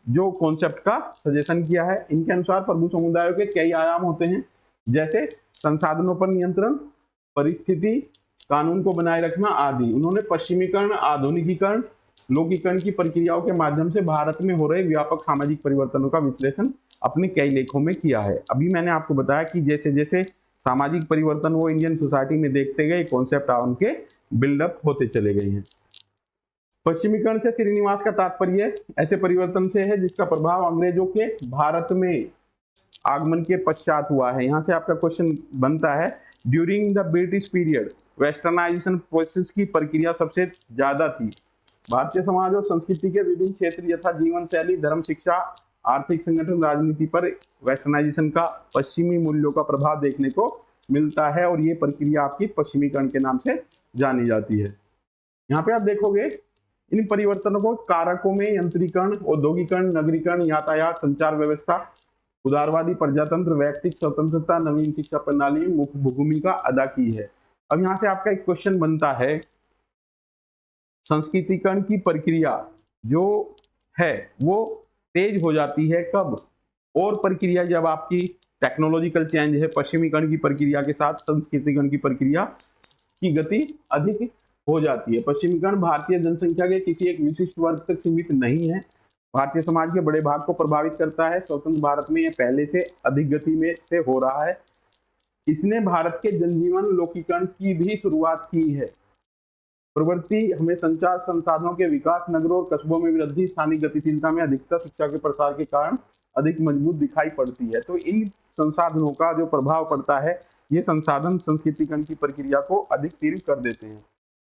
जो कॉन्सेप्ट का सजेशन किया है। इनके अनुसार प्रभु समुदायों के कई आयाम होते हैं, जैसे संसाधनों पर नियंत्रण, परिस्थिति, कानून को बनाए रखना आदि। उन्होंने पश्चिमीकरण, आधुनिकीकरण, लोकीकरण की प्रक्रियाओं के माध्यम से भारत में हो रहे व्यापक सामाजिक परिवर्तनों का विश्लेषण अपने कई लेखों में किया है। अभी मैंने आपको बताया कि जैसे जैसे सामाजिक परिवर्तन वो इंडियन सोसाइटी में देखते गए, कॉन्सेप्ट उनके बिल्डअप होते चले गए हैं। पश्चिमीकरण से श्रीनिवास का तात्पर्य ऐसे परिवर्तन से है जिसका प्रभाव अंग्रेजों के भारत में आगमन के पश्चात हुआ है। यहाँ से आपका क्वेश्चन बनता है, during the British period westernisation process की प्रक्रिया सबसे ज्यादा थी। भारतीय समाज और संस्कृति के विभिन्न क्षेत्र यथा जीवन शैली, धर्म, शिक्षा, आर्थिक संगठन, राजनीति पर वेस्टर्नाइजेशन का पश्चिमी मूल्यों का प्रभाव देखने को मिलता है और ये प्रक्रिया आपकी पश्चिमीकरण के नाम से जानी जाती है। यहाँ पे आप देखोगे इन परिवर्तनों को कारकों में यंत्रीकरण, औद्योगिकरण, नगरीकरण, यातायात, संचार व्यवस्था, उदारवादी प्रजातंत्र, व्यक्तिक स्वतंत्रता, नवीन शिक्षा प्रणाली में मुख्य भूमिका अदा की है। अब यहाँ से आपका एक क्वेश्चन बनता है, संस्कृतिकरण की प्रक्रिया जो है वो तेज हो जाती है कब? और प्रक्रिया जब आपकी टेक्नोलॉजिकल चेंज है, पश्चिमीकरण की प्रक्रिया के साथ संस्कृतिकरण की प्रक्रिया की गति अधिक हो जाती है। पश्चिमीकरण भारतीय जनसंख्या के किसी एक विशिष्ट वर्ग तक सीमित नहीं है, भारतीय समाज के बड़े भाग को प्रभावित करता है। स्वतंत्र भारत में यह पहले से अधिक गति में से हो रहा है। इसने भारत के जनजीवन लोकीकरण की भी शुरुआत की है। प्रवृत्ति हमें संचार संसाधनों के विकास, नगरों और कस्बों में वृद्धि, स्थानीय गतिशीलता में अधिकता, शिक्षा के प्रसार के कारण अधिक मजबूत दिखाई पड़ती है। तो इन संसाधनों का जो प्रभाव पड़ता है, ये संसाधन संस्कृतिकरण की प्रक्रिया को अधिक तीव्र कर देते हैं।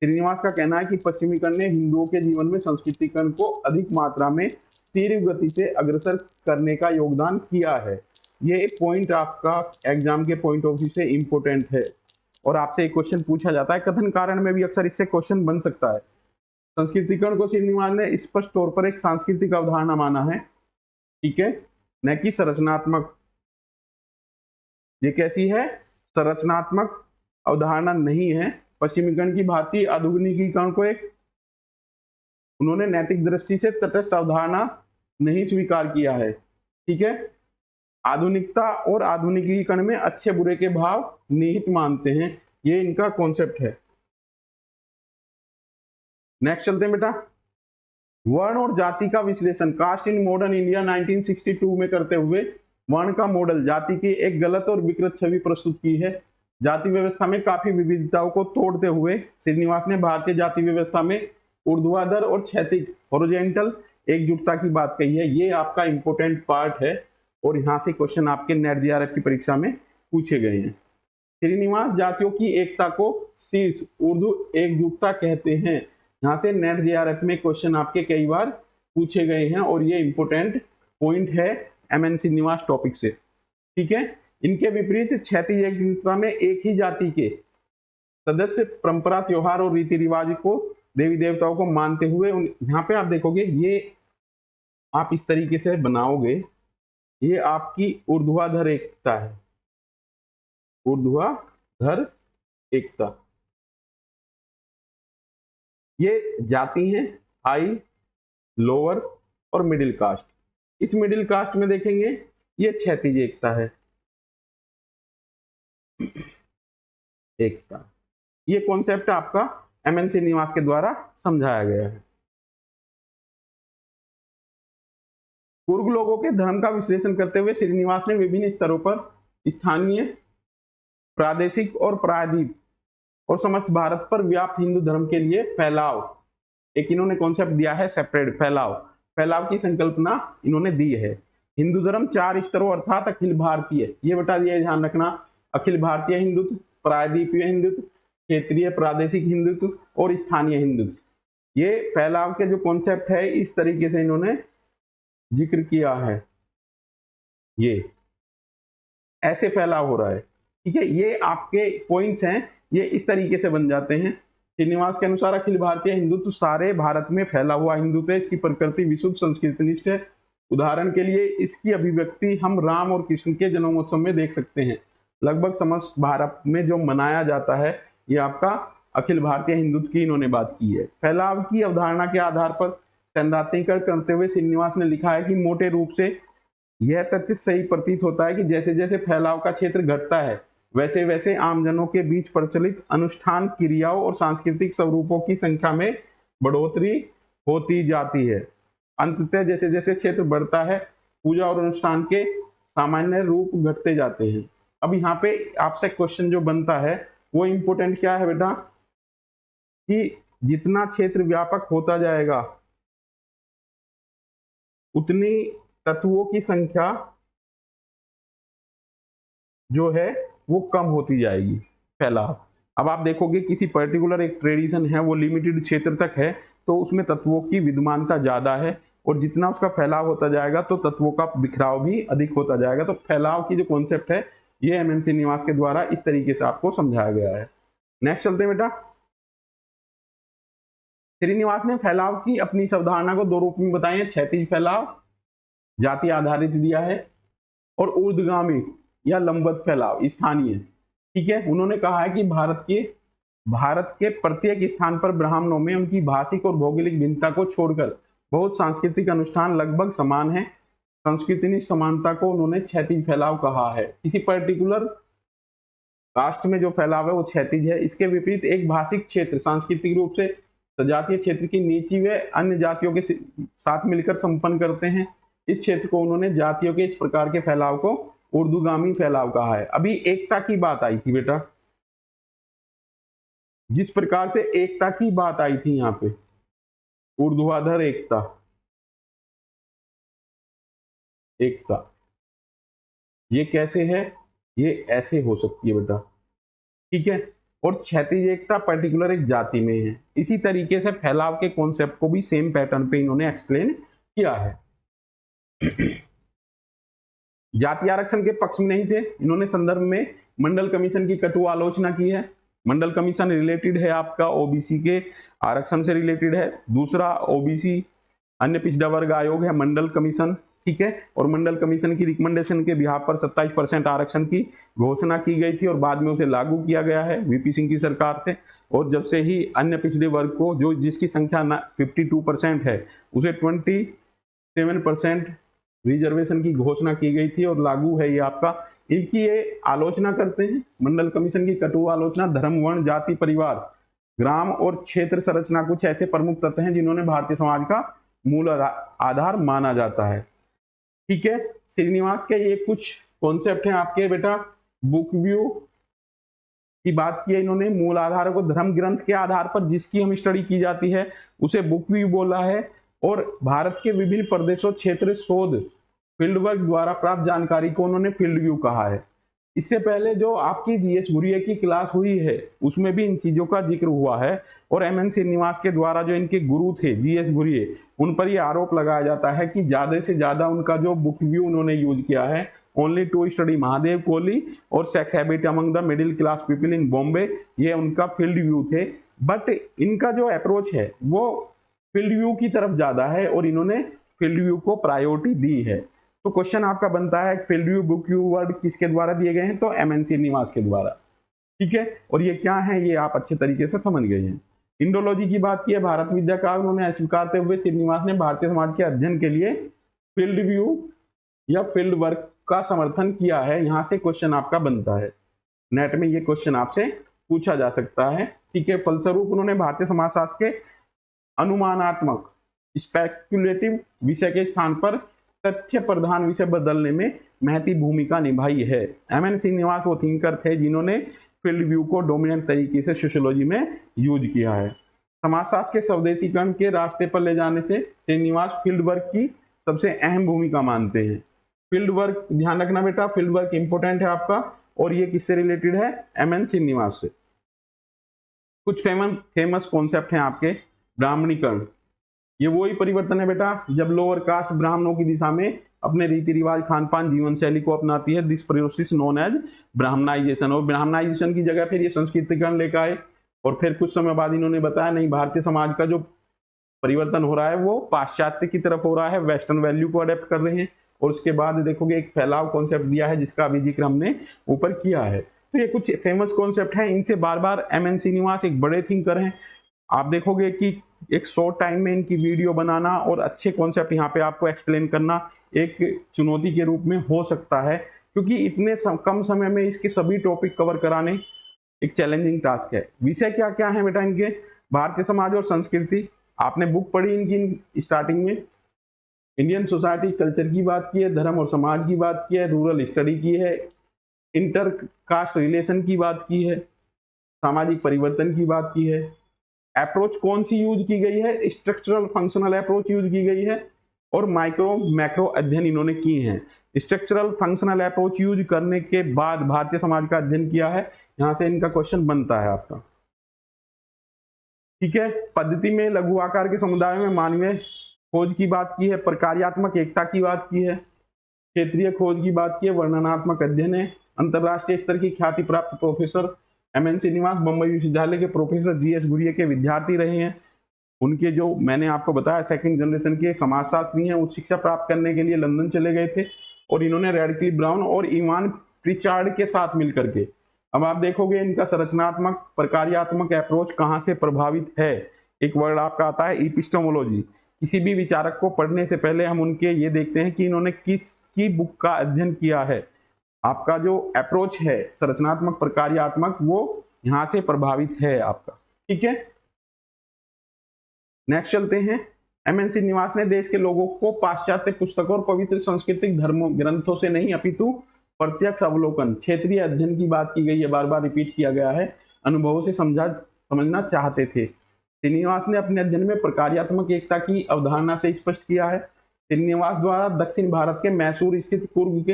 श्रीनिवास का कहना है कि पश्चिमीकरण ने हिंदुओं के जीवन में संस्कृतिकरण को अधिक मात्रा में तीव्र गति से अग्रसर करने का योगदान किया है। ये एक पॉइंट आपका एग्जाम के पॉइंट ऑफ व्यू से इंपॉर्टेंट है और आपसे एक क्वेश्चन पूछा जाता है। कथन कारण में भी अक्सर इससे क्वेश्चन बन सकता है संस्कृतिकरण को श्रीनिवास ने स्पष्ट तौर पर एक सांस्कृतिक अवधारणा माना है, ठीक है, न कि संरचनात्मक। ये कैसी है? संरचनात्मक अवधारणा नहीं है। पश्चिमीकरण की भारतीय आधुनिकीकरण को एक उन्होंने नैतिक दृष्टि से तटस्थ अवधारणा नहीं स्वीकार किया है, ठीक है। आधुनिकता और आधुनिकीकरण में अच्छे बुरे के भाव निहित मानते हैं, ये इनका कॉन्सेप्ट है। नेक्स्ट चलते हैं बेटा, वर्ण और जाति का विश्लेषण कास्ट इन मॉडर्न इंडिया 1962 में करते हुए वर्ण का मॉडल जाति की एक गलत और विकृत छवि प्रस्तुत की है। जाति व्यवस्था में काफी विविधताओं को तोड़ते हुए श्रीनिवास ने भारतीय जाति व्यवस्था में ऊर्ध्वाधर और क्षैतिज हॉरिजॉन्टल एकजुटता की बात कही है। ये आपका इंपॉर्टेंट पार्ट है और यहाँ से क्वेश्चन आपके नेट जेआरएफ की परीक्षा में पूछे गए हैं। श्रीनिवास जातियों की एकता को शीर्ष ऊर्ध्व एकजुटता कहते हैं। यहाँ से नेट जेआरएफ में क्वेश्चन आपके कई बार पूछे गए हैं और ये इंपॉर्टेंट पॉइंट है एमएन श्रीनिवास टॉपिक से, ठीक है। इनके विपरीत क्षैतिज एकजुटता में एक ही जाति के सदस्य परंपरा, त्योहार और रीति रिवाज को, देवी देवताओं को मानते हुए यहाँ पे आप देखोगे ये आप इस तरीके से बनाओगे, ये आपकी ऊर्ध्वाधर एकता है, ऊर्ध्वाधर एकता। ये जाति हैं हाई, लोअर और मिडिल कास्ट। इस मिडिल कास्ट में देखेंगे ये क्षैतिज एकता है, एकता। ये कॉन्सेप्ट आपका एमएन श्रीनिवास के द्वारा समझाया गया है। पूर्व लोगों के धर्म का विश्लेषण करते हुए श्रीनिवास ने विभिन्न स्तरों पर स्थानीय, प्रादेशिक और प्रायद्वीप और समस्त भारत पर व्याप्त हिंदू धर्म के लिए फैलाव, एक इन्होंने कॉन्सेप्ट दिया है सेपरेट, फैलाव की संकल्पना इन्होंने दी है। हिंदू धर्म 4 स्तरों अर्थात अखिल भारतीय, ये बता दिया ध्यान रखना, अखिल भारतीय हिंदुत्व, प्रायद्वीपीय हिंदुत्व, क्षेत्रीय प्रादेशिक हिंदुत्व और स्थानीय हिंदुत्व। ये फैलाव के जो कॉन्सेप्ट है इस तरीके से इन्होंने जिक्र किया है, ये ऐसे फैलाव हो रहा है, ठीक है। ये आपके पॉइंट्स हैं, ये इस तरीके से बन जाते हैं। श्रीनिवास के अनुसार अखिल भारतीय हिंदुत्व सारे भारत में फैला हुआ हिंदुत्व है, इसकी प्रकृति विशुद्ध संस्कृतनिष्ठ है। उदाहरण के लिए इसकी अभिव्यक्ति हम राम और कृष्ण के जन्मोत्सव में देख सकते हैं। लगभग समस्त भारत में जो मनाया जाता है ये आपका अखिल भारतीय हिंदुत्व की इन्होंने बात की है। फैलाव की अवधारणा के आधार पर सैद्धांतिकीकरण करते हुए श्रीनिवास ने लिखा है कि मोटे रूप से यह तथ्य सही प्रतीत होता है कि जैसे जैसे फैलाव का क्षेत्र घटता है वैसे वैसे आमजनों के बीच प्रचलित अनुष्ठान, क्रियाओं और सांस्कृतिक स्वरूपों की संख्या में बढ़ोतरी होती जाती है। अंततः जैसे जैसे क्षेत्र बढ़ता है पूजा और अनुष्ठान के सामान्य रूप घटते जाते हैं। अब यहाँ पे आपसे क्वेश्चन जो बनता है वो इंपोर्टेंट क्या है बेटा, कि जितना क्षेत्र व्यापक होता जाएगा उतनी तत्वों की संख्या जो है वो कम होती जाएगी, फैलाव। अब आप देखोगे किसी पर्टिकुलर एक ट्रेडिशन है वो लिमिटेड क्षेत्र तक है तो उसमें तत्वों की विद्यमानता ज्यादा है और जितना उसका फैलाव होता जाएगा तो तत्वों का बिखराव भी अधिक होता जाएगा। तो फैलाव की जो कॉन्सेप्ट है ये एमएन श्रीनिवास के द्वारा इस तरीके से आपको समझाया गया है। नेक्स्ट चलते हैं बेटा, श्रीनिवास ने फैलाव की अपनी इस अवधारणा को 2 रूप में बताए हैं, क्षैतिज फैलाव जाति आधारित दिया है और ऊर्ध्वगामी या लंबवत फैलाव स्थानीय, ठीक है। उन्होंने कहा है कि भारत के प्रत्येक स्थान पर ब्राह्मणों में उनकी भाषिक और भौगोलिक भिन्नता को छोड़कर बहुत सांस्कृतिक अनुष्ठान लगभग समान है। संस्कृति समानता को उन्होंने क्षैतिज फैलाव कहा है। किसी पर्टिकुलर कास्ट में जो फैलाव है वो क्षैतिज है। इसके विपरीत एक भाषिक क्षेत्र सांस्कृतिक रूप से सजातीय क्षेत्र की नीची व अन्य जातियों के साथ मिलकर संपन्न करते हैं। इस क्षेत्र को उन्होंने जातियों के इस प्रकार के फैलाव को ऊर्ध्वगामी फैलाव कहा है। अभी एकता की बात आई थी बेटा, जिस प्रकार से एकता की बात आई थी यहाँ पे ऊर्ध्वाधर एकता, ये कैसे है, ये ऐसे हो सकती है बेटा, ठीक है। और क्षैतिज एकता पर्टिकुलर एक जाति में है। इसी तरीके से फैलाव के कॉन्सेप्ट को भी सेम पैटर्न पे इन्होंने एक्सप्लेन किया है। जाति आरक्षण के पक्ष में नहीं थे, इन्होंने संदर्भ में मंडल कमीशन की कटु आलोचना की है। मंडल कमीशन रिलेटेड है आपका ओबीसी के आरक्षण से रिलेटेड है। दूसरा ओबीसी अन्य पिछड़ा वर्ग आयोग है मंडल कमीशन, ठीक है। और मंडल कमीशन की रिकमेंडेशन के बिहाफ पर 27% आरक्षण की घोषणा की गई थी और बाद में उसे लागू किया गया है वीपी सिंह की सरकार से। और जब से ही अन्य पिछड़े वर्ग को जो जिसकी संख्या 52% है उसे 27% रिजर्वेशन की घोषणा की गई थी और लागू है ये आपका। इनकी ये आलोचना करते हैं मंडल कमीशन की कटु आलोचना, धर्म वर्ण जाति परिवार ग्राम और क्षेत्र संरचना कुछ ऐसे प्रमुख तत्व हैं जिन्होंने भारतीय समाज का मूल आधार माना जाता है, ठीक है। श्रीनिवास के ये कुछ कॉन्सेप्ट हैं आपके बेटा। बुक व्यू की बात की है इन्होंने, मूल आधार को धर्म ग्रंथ के आधार पर जिसकी हम स्टडी की जाती है उसे बुक व्यू बोला है। और भारत के विभिन्न प्रदेशों क्षेत्र शोध फील्ड वर्क द्वारा प्राप्त जानकारी को उन्होंने फील्ड व्यू कहा है। इससे पहले जो आपकी जीएस घुरिये की क्लास हुई है उसमें भी इन चीजों का जिक्र हुआ है। और एमएन श्रीनिवास के द्वारा जो इनके गुरु थे जीएस घुरिये, उन पर यह आरोप लगाया जाता है कि ज्यादा से ज्यादा उनका जो बुक व्यू उन्होंने यूज किया है only to study Mahadev Kohli और sex habit among the middle class people in Bombay, ये उनका फील्ड व्यू थे। बट इनका जो अप्रोच है वो फील्ड व्यू की तरफ ज्यादा है और इन्होंने फील्ड व्यू को प्रायोरिटी दी है। तो क्वेश्चन आपका बनता है field view book view word किसके द्वारा दिए गए हैं, तो एमएन श्रीनिवास के द्वारा, ठीक है। और ये क्या है ये आप अच्छे तरीके से समझ गए हैं। इंडोलॉजी की बात की है, भारत विद्या का उन्होंने अस्वीकारते हुए श्रीनिवास ने भारतीय समाज के अध्ययन के लिए फील्ड व्यू या फील्ड वर्क का समर्थन किया है। यहां से क्वेश्चन आपका बनता है, नेट में ये क्वेश्चन आपसे पूछा जा सकता है, ठीक है। फलस्वरूप उन्होंने भारतीय समाजशास्त्र के अनुमानात्मक स्पेक्युलेटिव विषय के स्थान पर तथ्य प्रधान विषय बदलने में महती भूमिका निभाई है। एमएन श्रीनिवास वो थिंकर थे जिन्होंने फील्ड व्यू को डोमिनेंट तरीके से सोशियोलॉजी में यूज किया है। समाजशास्त्र के स्वदेशीकरण के रास्ते पर ले जाने से श्रीनिवास फील्ड वर्क की सबसे अहम भूमिका मानते हैं। फील्ड वर्क ध्यान रखना बेटा, फील्ड वर्क इंपोर्टेंट है आपका। और ये किससे रिलेटेड है, एमएन श्रीनिवास से। कुछ फेमस कॉन्सेप्ट हैं आपके। ब्राह्मणीकरण, ये वही परिवर्तन है बेटा जब लोअर कास्ट ब्राह्मणों की दिशा में अपने रीति रिवाज खान पान जीवन शैली को अपनाती है। This process known as Brahmanisation. और ब्राह्मणाइजेशन की जगह फिर ये संस्कृतिकरण लेकर आए और फिर कुछ समय बाद इन्होंने बताया नहीं, भारतीय समाज का जो परिवर्तन हो रहा है वो पाश्चात्य की तरफ हो रहा है, वेस्टर्न वैल्यू को अडेप्ट कर रहे हैं। और उसके बाद देखोगे एक फैलाव कॉन्सेप्ट दिया है जिसका अभी जिक्र हमने ऊपर किया है। तो ये कुछ फेमस कॉन्सेप्ट है, इनसे बार बार एमएन श्रीनिवास एक बड़े थिंकर हैं। आप देखोगे कि एक शॉर्ट टाइम में इनकी वीडियो बनाना और अच्छे कॉन्सेप्ट यहाँ पे आपको एक्सप्लेन करना एक चुनौती के रूप में हो सकता है, क्योंकि इतने कम समय में इसके सभी टॉपिक कवर कराने एक चैलेंजिंग टास्क है। विषय क्या क्या है बेटा इनके, भारतीय समाज और संस्कृति, आपने बुक पढ़ी इनकी स्टार्टिंग में, इंडियन सोसाइटी कल्चर की बात की है, धर्म और समाज की बात की है, रूरल स्टडी की है, इंटर कास्ट रिलेशन की बात की है, सामाजिक परिवर्तन की बात की है। अप्रोच कौन सी यूज की गई है, स्ट्रक्चरल फंक्शनल अप्रोच यूज की गई है। और माइक्रो मैक्रो अध्ययन इन्होंने किए हैं। स्ट्रक्चरल फंक्शनल अप्रोच यूज करने के बाद भारतीय समाज का अध्ययन किया है, यहां से इनका क्वेश्चन बनता है आपका, ठीक है। पद्धति में लघु आकार के समुदाय में मानवीय खोज की बात की है, प्रकार्यात्मक एकता की बात की है, क्षेत्रीय खोज की बात की है, वर्णनात्मक अध्ययन है। अंतरराष्ट्रीय स्तर की ख्याति प्राप्त प्रोफेसर एमएन श्रीनिवास बम्बई विश्वविद्यालय के प्रोफेसर जीएस घुरिये के विद्यार्थी रहे हैं। उनके जो मैंने आपको बताया सेकंड जनरेशन के समाजशास्त्री हैं, उच्च शिक्षा प्राप्त करने के लिए लंदन चले गए थे और इन्होंने रेडक्लिफ ब्राउन और इवान प्रिचार्ड के साथ मिलकर के, अब आप देखोगे इनका संरचनात्मक प्रकार्यात्मक अप्रोच कहाँ से प्रभावित है। एक वर्ड आपका आता है एपिस्टेमोलॉजी। किसी भी विचारक को पढ़ने से पहले हम उनके ये देखते हैं कि इन्होंने किसकी बुक का अध्ययन किया है। आपका जो अप्रोच है संरचनात्मक प्रकार्यात्मक वो यहां से प्रभावित है आपका, ठीक है। नेक्स्ट चलते हैं। एमएन श्रीनिवास ने देश के लोगों को पाश्चात्य पुस्तकों और पवित्र सांस्कृतिक धर्मों ग्रंथों से नहीं अपितु प्रत्यक्ष अवलोकन क्षेत्रीय अध्ययन की बात की गई है, बार बार रिपीट किया गया है, अनुभवों से समझना चाहते थे। श्रीनिवास ने अपने अध्ययन में प्रकार्यात्मक एकता की अवधारणा से स्पष्ट किया है। श्रीनिवास द्वारा दक्षिण भारत के मैसूर स्थित पूर्व के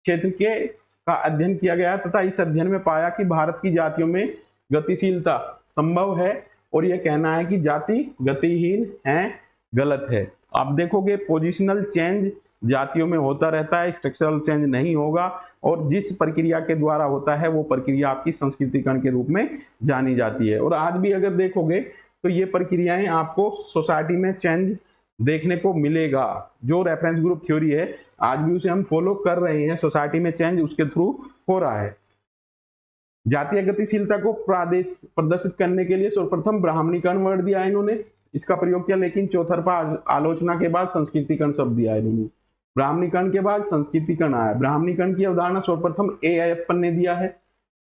क्षेत्र के का अध्ययन किया गया तथा इस अध्ययन में पाया कि भारत की जातियों में गतिशीलता संभव है और यह कहना है कि जाति गतिहीन है गलत है। आप देखोगे पोजिशनल चेंज जातियों में होता रहता है, स्ट्रक्चरल चेंज नहीं होगा, और जिस प्रक्रिया के द्वारा होता है वो प्रक्रिया आपकी संस्कृतिकरण के रूप में जानी जाती है। और आज भी अगर देखोगे तो ये प्रक्रियाएं आपको सोसाइटी में चेंज देखने को मिलेगा। जो रेफरेंस ग्रुप थ्योरी है आज भी उसे हम फॉलो कर रहे हैं, सोसाइटी में चेंज उसके थ्रू हो रहा है। जातीय गतिशीलता को प्रदर्शित करने के लिए सर्वप्रथम ब्राह्मणीकरण वर्ड दिया इन्होंने, इसका प्रयोग किया, लेकिन चौतरफा आलोचना के बाद संस्कृतिकरण शब्द दिया इन्होंने। ब्राह्मणीकरण के बाद संस्कृतिकरण आया। ब्राह्मणीकरण की अवधारणा सर्वप्रथम ए अयप्पन ने दिया है।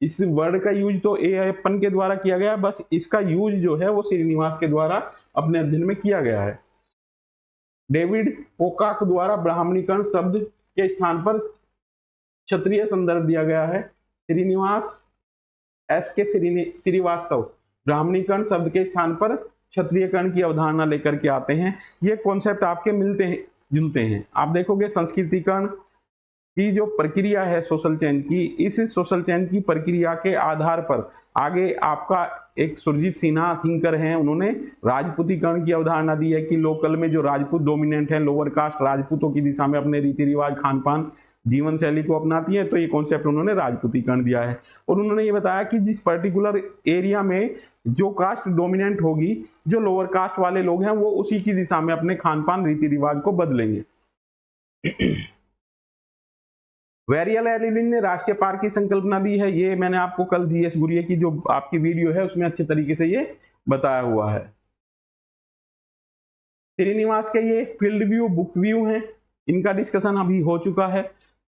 इस वर्ड का यूज तो ए अयप्पन के द्वारा किया गया, बस इसका यूज जो है वो श्रीनिवास के द्वारा अपने अध्ययन में किया गया है। डेविड पोकाक द्वारा ब्राह्मणीकरण शब्द के स्थान पर क्षत्रिय संदर्भ दिया गया है। श्रीनिवास एस के श्रीवास्तव ब्राह्मणीकरण शब्द के स्थान पर क्षत्रियकरण की अवधारणा लेकर के आते हैं। ये कॉन्सेप्ट आपके मिलते हैं जुलते हैं। आप देखोगे संस्कृतिकरण की जो प्रक्रिया है सोशल चेंज की, इस सोशल चेंज की प्रक्रिया के आधार पर आगे आपका एक सुरजीत सिन्हा थिंकर हैं, उन्होंने राजपूतीकरण की अवधारणा दी है कि लोकल में जो राजपूत डोमिनेंट है, लोअर कास्ट राजपूतों की दिशा में अपने रीति रिवाज, खान पान, जीवन शैली को अपनाती है, तो ये कॉन्सेप्ट उन्होंने राजपूतीकरण दिया है। और उन्होंने ये बताया कि जिस पर्टिकुलर एरिया में जो कास्ट डोमिनेंट होगी, जो लोअर कास्ट वाले लोग हैं वो उसी की दिशा में अपने खान पान, रीति रिवाज को बदलेंगे। वेरियल एलिविन ने राष्ट्रीय पार्क की संकल्पना दी है। ये मैंने आपको कल जीएस गुरिये की जो आपकी वीडियो है उसमें अच्छे तरीके से ये बताया हुआ है। श्रीनिवास के ये फील्ड व्यू, बुक व्यू हैं, इनका डिस्कशन अभी हो चुका है।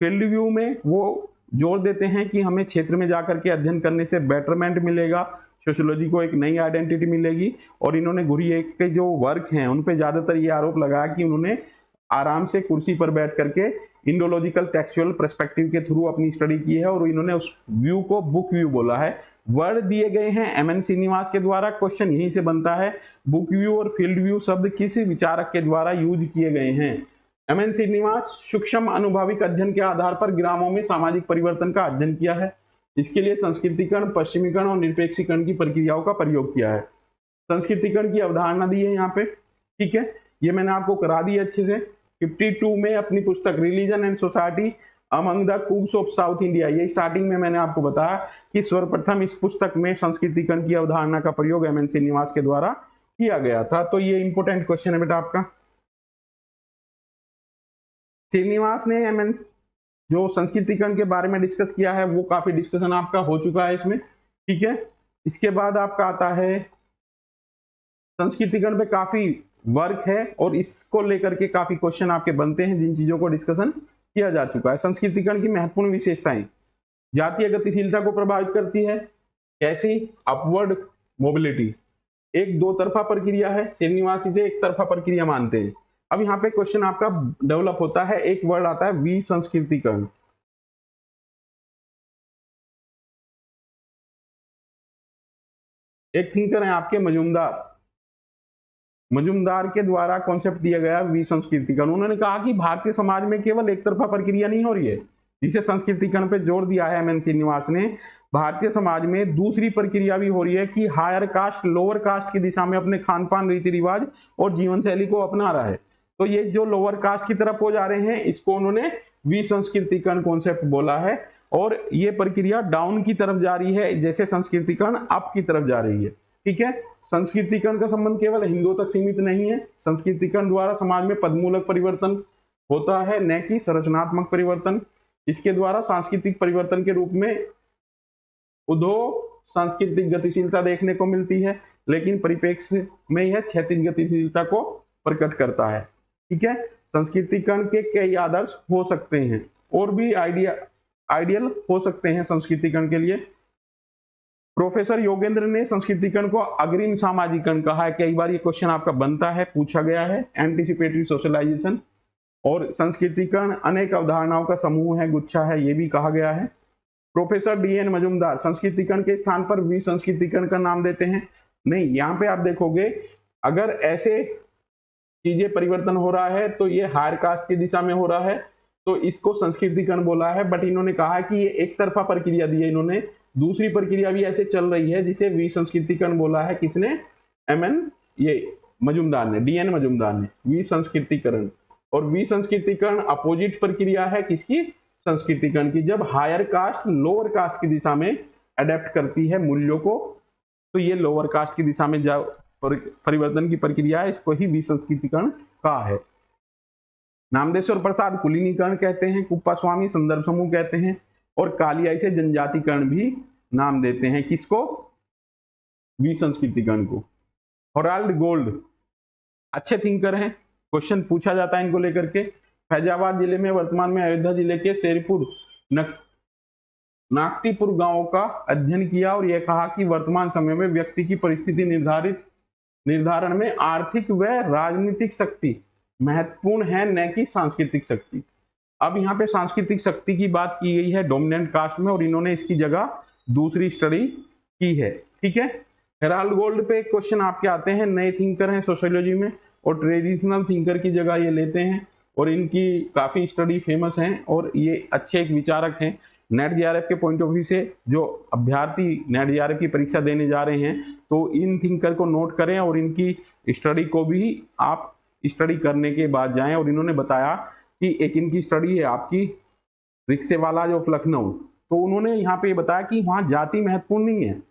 फील्ड व्यू में वो जोर देते हैं कि हमें क्षेत्र में जाकर के अध्ययन करने से बेटरमेंट मिलेगा, सोशियोलॉजी को एक नई आइडेंटिटी मिलेगी। और इन्होंने गुरिये के जो वर्क हैं उन पे ज्यादातर ये आरोप लगाया कि उन्होंने आराम से कुर्सी पर बैठ करके इंडोलॉजिकल टेक्सचुअल पर्सपेक्टिव के थ्रू अपनी स्टडी की है, और इन्होंने उस व्यू को बुक व्यू बोला है। वर्ड दिए गए हैं एमएन श्रीनिवास के द्वारा, क्वेश्चन यहीं से बनता है, बुक व्यू और फील्ड व्यू शब्द किस विचारक के द्वारा यूज किए गए हैं। एमएन श्रीनिवास सूक्ष्म अनुभविक अध्ययन के आधार पर ग्रामों में सामाजिक परिवर्तन का अध्ययन किया है। इसके लिए संस्कृतिकरण, पश्चिमीकरण और निरपेक्षीकरण की प्रक्रियाओं का प्रयोग किया है। संस्कृतिकरण की अवधारणा दी है यहाँ पे, ठीक है, ये मैंने आपको करा दी अच्छे से। 52 में अपनी पुस्तक religion and society among the कुक्स of South India, ये स्टार्टिंग में मैंने आपको बताया कि सर्वप्रथम इस पुस्तक में संस्कृतिकरण की अवधारणा का प्रयोग एमएन श्रीनिवास के द्वारा किया गया था। तो ये इंपॉर्टेंट क्वेश्चन है बेटा आपका। श्रीनिवास ने एमएन जो संस्कृतिकरण के बारे में डिस्कस किया है वो काफी डिस्कशन आपका हो चुका है इसमें, ठीक है। इसके बाद आपका आता है संस्कृतिकरण पे काफी वर्क है और इसको लेकर के काफी क्वेश्चन आपके बनते हैं, जिन चीजों को डिस्कशन किया जा चुका है। संस्कृतिकरण की महत्वपूर्ण विशेषताएं, जातीय गतिशीलता को प्रभावित करती है। कैसी? अपवर्ड मोबिलिटी, एक दो तरफा प्रक्रिया है, श्रीनिवास इसे एक तरफा प्रक्रिया मानते हैं। अब यहाँ पे क्वेश्चन आपका डेवलप होता है, एक वर्ड आता है विसंस्कृतिकरण। एक थिंकर है आपके मजुमदार के द्वारा कॉन्सेप्ट दिया गया विसंस्कृतिकरण। उन्होंने कहा कि भारतीय समाज में केवल एक तरफा प्रक्रिया नहीं हो रही है, जिसे संस्कृतिकरण पे जोर दिया है एमएन श्रीनिवास ने। भारतीय समाज में दूसरी प्रक्रिया भी हो रही है कि हायर कास्ट लोअर कास्ट की दिशा में अपने खान पान, रीति रिवाज और जीवन शैली को अपना रहा है। तो ये जो लोअर कास्ट की तरफ हो जा रहे हैं इसको उन्होंने विसंस्कृतिकरण कॉन्सेप्ट बोला है, और ये प्रक्रिया डाउन की तरफ जा रही है जैसे संस्कृतिकरण अप की तरफ जा रही है, ठीक है। संस्कृतिकरण का संबंध केवल हिंदुओं तक सीमित नहीं है। संस्कृतिकरण द्वारा समाज में पदमूलक परिवर्तन होता है, न कि संरचनात्मक परिवर्तन। इसके द्वारा सांस्कृतिक परिवर्तन के रूप में उद्योग सांस्कृतिक गतिशीलता देखने को मिलती है, लेकिन परिप्रेक्ष्य में यह क्षैतिज गतिशीलता को प्रकट करता है, ठीक है। संस्कृतिकरण के कई आदर्श हो सकते हैं और भी आइडियल हो सकते हैं संस्कृतिकरण के लिए। प्रोफेसर योगेंद्र ने संस्कृतिकरण को अग्रिम सामाजिकरण कहा है। कई बार ये क्वेश्चन आपका बनता है, पूछा गया है, एंटीसिपेटरी सोशलाइजेशन। और संस्कृतिकरण अनेक अवधारणाओं का समूह है, गुच्छा है, ये भी कहा गया है। प्रोफेसर डीएन मजुमदार संस्कृतिकरण के स्थान पर विसंस्कृतिकरण का नाम देते हैं। नहीं, यहाँ पे आप देखोगे अगर ऐसे चीजें परिवर्तन हो रहा है तो ये हायर कास्ट की दिशा में हो रहा है, तो इसको संस्कृतिकरण बोला है। बट इन्होंने कहा कि ये एक तरफा प्रक्रिया दी है, इन्होंने दूसरी प्रक्रिया भी ऐसे चल रही है जिसे विसंस्कृतिकरण बोला है। किसने? एमएन ये मजुमदार ने, डीएन मजुमदार ने, विसंस्कृतिकरण। और विसंस्कृतिकरण अपोजिट प्रक्रिया है किसकी, संस्कृतिकरण की। जब हायर कास्ट लोअर कास्ट की दिशा में अडेप्ट करती है मूल्यों को, तो ये लोअर कास्ट की दिशा में जो परिवर्तन की प्रक्रिया है, इसको ही विसंस्कृतिकरण कहा है। नामदेश्वर प्रसाद कुलीनीकरण कहते हैं, कुप्पा स्वामी संदर्भ समूह कहते हैं, और कालियाई से जनजातिकरण भी नाम देते हैं। किसको, विसंस्कृतिकरण को। होराल्ड गोल्ड अच्छे थिंकर हैं, क्वेश्चन पूछा जाता है इनको लेकर के। फैजाबाद जिले में वर्तमान में अयोध्या जिले के शेरपुर नागटीपुर गांव का अध्ययन किया और यह कहा कि वर्तमान समय में व्यक्ति की परिस्थिति निर्धारण में आर्थिक व राजनीतिक शक्ति महत्वपूर्ण है, न कि सांस्कृतिक शक्ति। अब यहाँ पे सांस्कृतिक शक्ति की बात की गई है डोमिनेंट कास्ट में, और इन्होंने इसकी जगह दूसरी स्टडी की है। ठीक है, हेराल्ड गोल्ड पे क्वेश्चन आपके आते हैं, नए थिंकर हैं सोशियोलॉजी में, और ट्रेडिशनल थिंकर की जगह ये लेते हैं, और इनकी काफी स्टडी फेमस हैं, और ये अच्छे एक विचारक हैं। नेट जेआरएफ के पॉइंट ऑफ व्यू से जो अभ्यर्थी नेट जेआरएफ की परीक्षा देने जा रहे हैं, तो इन थिंकर को नोट करें और इनकी स्टडी को भी आप स्टडी करने के बाद जाएं। और इन्होंने बताया कि एक इनकी स्टडी है आपकी रिक्शेवाला जो लखनऊ, तो उन्होंने यहाँ पे बताया कि वहाँ जाति महत्वपूर्ण नहीं है।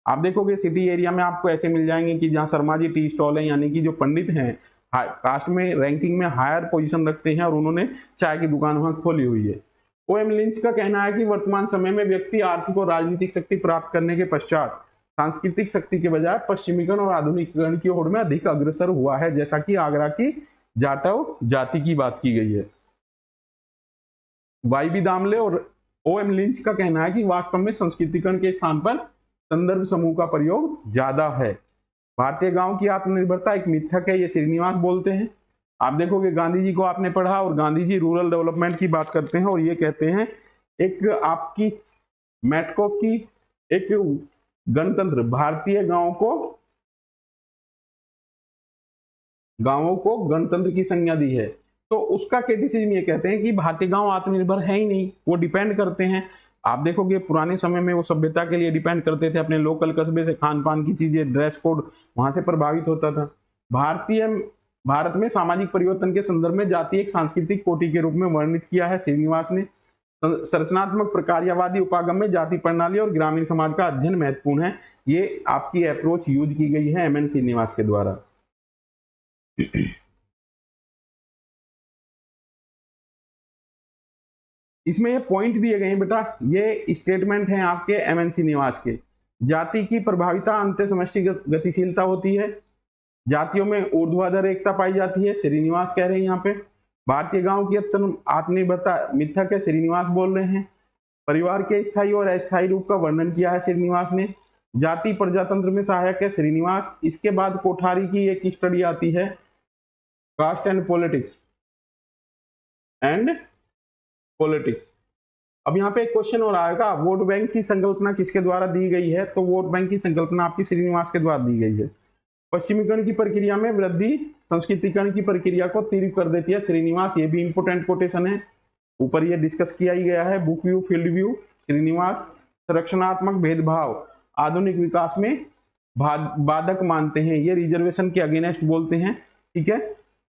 आप देखोगे सिटी एरिया में आपको ऐसे मिल जाएंगे कि जहाँ शर्मा जी टी स्टॉल है, यानी कि जो पंडित हैं कास्ट में रैंकिंग में हायर पोजीशन रखते हैं, और उन्होंने चाय की दुकान वहाँ खोली हुई है। ओएम लिंच का कहना है कि वर्तमान समय में व्यक्ति आर्थिक और राजनीतिक शक्ति प्राप्त करने के पश्चात सांस्कृतिक शक्ति के बजाय पश्चिमीकरण और आधुनिकीकरण की ओर में अधिक अग्रसर हुआ है, जैसा कि आगरा की जाटव जाति की बात की गई है। वाई बी दामले और ओएम लिंच का कहना है कि वास्तव में संस्कृतिकरण के स्थान पर संदर्भ समूह का प्रयोग ज्यादा है। भारतीय गांव की आत्मनिर्भरता एक मिथक है, ये श्रीनिवास बोलते हैं। आप देखोगे गांधी जी को आपने पढ़ा, और गांधी जी रूरल डेवलपमेंट की बात करते हैं, और ये कहते हैं एक आपकी मैटकोफ की एक गणतंत्र भारतीय गांवों को गणतंत्र की संज्ञा दी है। तो उसका क्रिटिसिज्म ये कहते हैं कि भारतीय गांव आत्मनिर्भर है ही नहीं, वो डिपेंड करते हैं। आप देखोगे पुराने समय में वो सभ्यता के लिए डिपेंड करते थे, अपने लोकल कस्बे से खान पान की चीजें, ड्रेस कोड वहां से प्रभावित होता था। भारत में सामाजिक परिवर्तन के संदर्भ में जाति एक सांस्कृतिक कोटि के रूप में वर्णित किया है श्रीनिवास ने। संरचनात्मक प्रकार्यवादी उपागम में जाति प्रणाली और ग्रामीण समाज का अध्ययन महत्वपूर्ण है। ये आपकी अप्रोच यूज की गई है एमएन श्रीनिवास के द्वारा। इसमें ये पॉइंट दिए गए हैं बेटा, ये स्टेटमेंट हैं आपके एमएन श्रीनिवास के। जाति की प्रभाविता अंत समष्टि गतिशीलता होती है, जातियों में ऊर्ध्वाधर एकता पाई जाती है, श्रीनिवास कह रहे हैं यहाँ पे। भारतीय गांव की आत्मनिर्भरता मिथक है, श्रीनिवास बोल रहे हैं। परिवार के स्थायी और अस्थायी रूप का वर्णन किया है श्रीनिवास ने। जाति प्रजातंत्र में सहायक है श्रीनिवास। इसके बाद कोठारी की एक स्टडी आती है, कास्ट एंड पॉलिटिक्स अब यहाँ पे एक क्वेश्चन और आएगा, वोट बैंक की संकल्पना किसके द्वारा दी गई है? तो वोट बैंक की संकल्पना आपकी श्रीनिवास के द्वारा दी गई है। पश्चिमीकरण की प्रक्रिया में वृद्धि संस्कृतिकरण की प्रक्रिया को तीव्र कर देती है, श्रीनिवास। ये भी इंपोर्टेंट कोटेशन है, ऊपर ये डिस्कस किया ही गया है। Book view, field view, Srinivas. संरक्षणात्मक भेदभाव आधुनिक विकास में बाधक मानते हैं, ये रिजर्वेशन के अगेंस्ट बोलते हैं। ठीक है,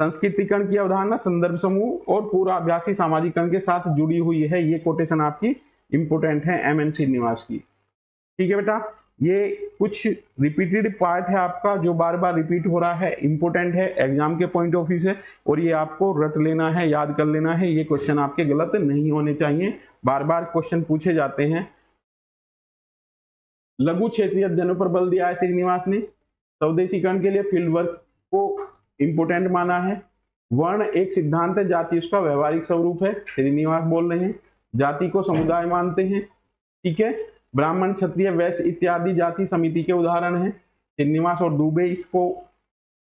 संस्कृतिकरण की अवधारणा संदर्भ समूह और पूर्वाभ्यासी सामाजिकरण के साथ जुड़ी हुई है, ये कोटेशन आपकी इंपोर्टेंट है एमएन श्रीनिवास की। ठीक है बेटा, ये कुछ रिपीटेड पार्ट है आपका जो बार बार रिपीट हो रहा है, इंपोर्टेंट है एग्जाम के पॉइंट ऑफ व्यू से, और ये आपको रट लेना है, याद कर लेना है। ये क्वेश्चन आपके गलत नहीं होने चाहिए, बार बार क्वेश्चन पूछे जाते हैं। लघु क्षेत्रीय अध्ययनों पर बल दिया है श्रीनिवास ने। स्वदेशीकरण के लिए फील्ड वर्क को इंपोर्टेंट माना है। वर्ण एक सिद्धांत है, जाति उसका व्यवहारिक स्वरूप है, श्रीनिवास बोल रहे हैं। जाति को समुदाय मानते हैं। ठीक है, ब्राह्मण, क्षत्रिय, वैश्य इत्यादि जाति समिति के उदाहरण हैं। श्रीनिवास और दुबे इसको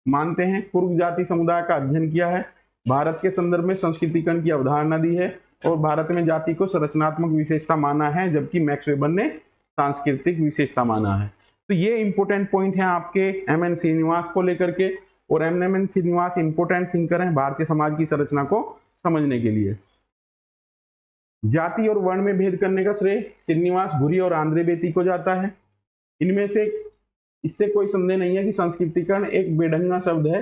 मानते हैं। कुर्ग जाति समुदाय का अध्ययन किया है। भारत के संदर्भ में संस्कृतिकरण की अवधारणा दी है, और भारत में जाति को संरचनात्मक विशेषता माना है, जबकि मैक्स वेबर ने सांस्कृतिक विशेषता माना है। तो ये इंपोर्टेंट पॉइंट है आपके एमएन श्रीनिवास को लेकर के, और एमएन श्रीनिवास इंपोर्टेंट थिंकर हैं भारतीय समाज की संरचना को समझने के लिए। जाति और वर्ण में भेद करने का श्रेय श्रीनिवास, भूरी और आंद्रे बेती को जाता है। इनमें से इससे कोई संदेह नहीं है कि संस्कृतिकरण एक बेढंगा शब्द है,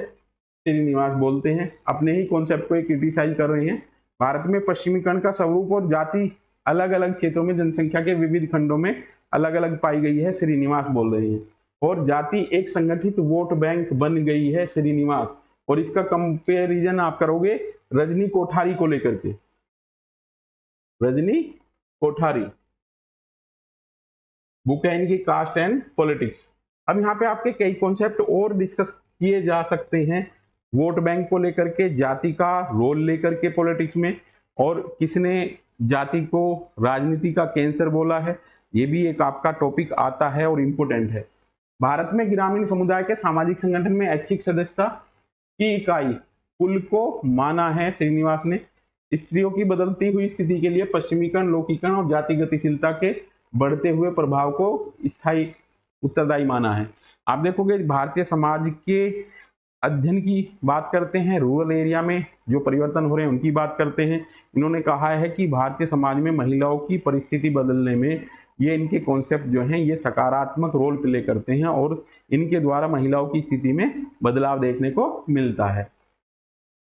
श्रीनिवास बोलते हैं, अपने ही कॉन्सेप्ट को क्रिटिसाइज कर रहे हैं। भारत में पश्चिमीकरण का स्वरूप और जाति अलग अलग क्षेत्रों में जनसंख्या के विविध खंडों में अलग अलग पाई गई है, श्रीनिवास बोल रहे हैं। और जाति एक संगठित वोट बैंक बन गई है, श्रीनिवास। और इसका कंपैरिजन आप करोगे रजनी कोठारी को लेकर के, रजनी कोठारी बुक है इनकी, कास्ट एंड पॉलिटिक्स। अब यहाँ पे आपके कई कॉन्सेप्ट और डिस्कस किए जा सकते हैं, वोट बैंक को लेकर के, जाति का रोल लेकर के पॉलिटिक्स में, और किसने जाति को राजनीति का कैंसर बोला है, ये भी एक आपका टॉपिक आता है और इम्पोर्टेंट है। भारत में ग्रामीण समुदाय के सामाजिक संगठन में ऐच्छिक सदस्यता की इकाई कुल को माना है, श्रीनिवास ने। स्त्रियों की बदलती हुई स्थिति के लिए पश्चिमीकरण, लौकिकरण और जाति गतिशीलता के बढ़ते हुए प्रभाव को स्थायी उत्तरदायी माना है। आप देखोगे भारतीय समाज के अध्ययन की बात करते हैं, रूरल एरिया में जो परिवर्तन हो रहे हैं उनकी बात करते हैं। इन्होंने कहा है कि भारतीय समाज में महिलाओं की परिस्थिति बदलने में ये इनके कॉन्सेप्ट जो हैं ये सकारात्मक रोल प्ले करते हैं और इनके द्वारा महिलाओं की स्थिति में बदलाव देखने को मिलता है।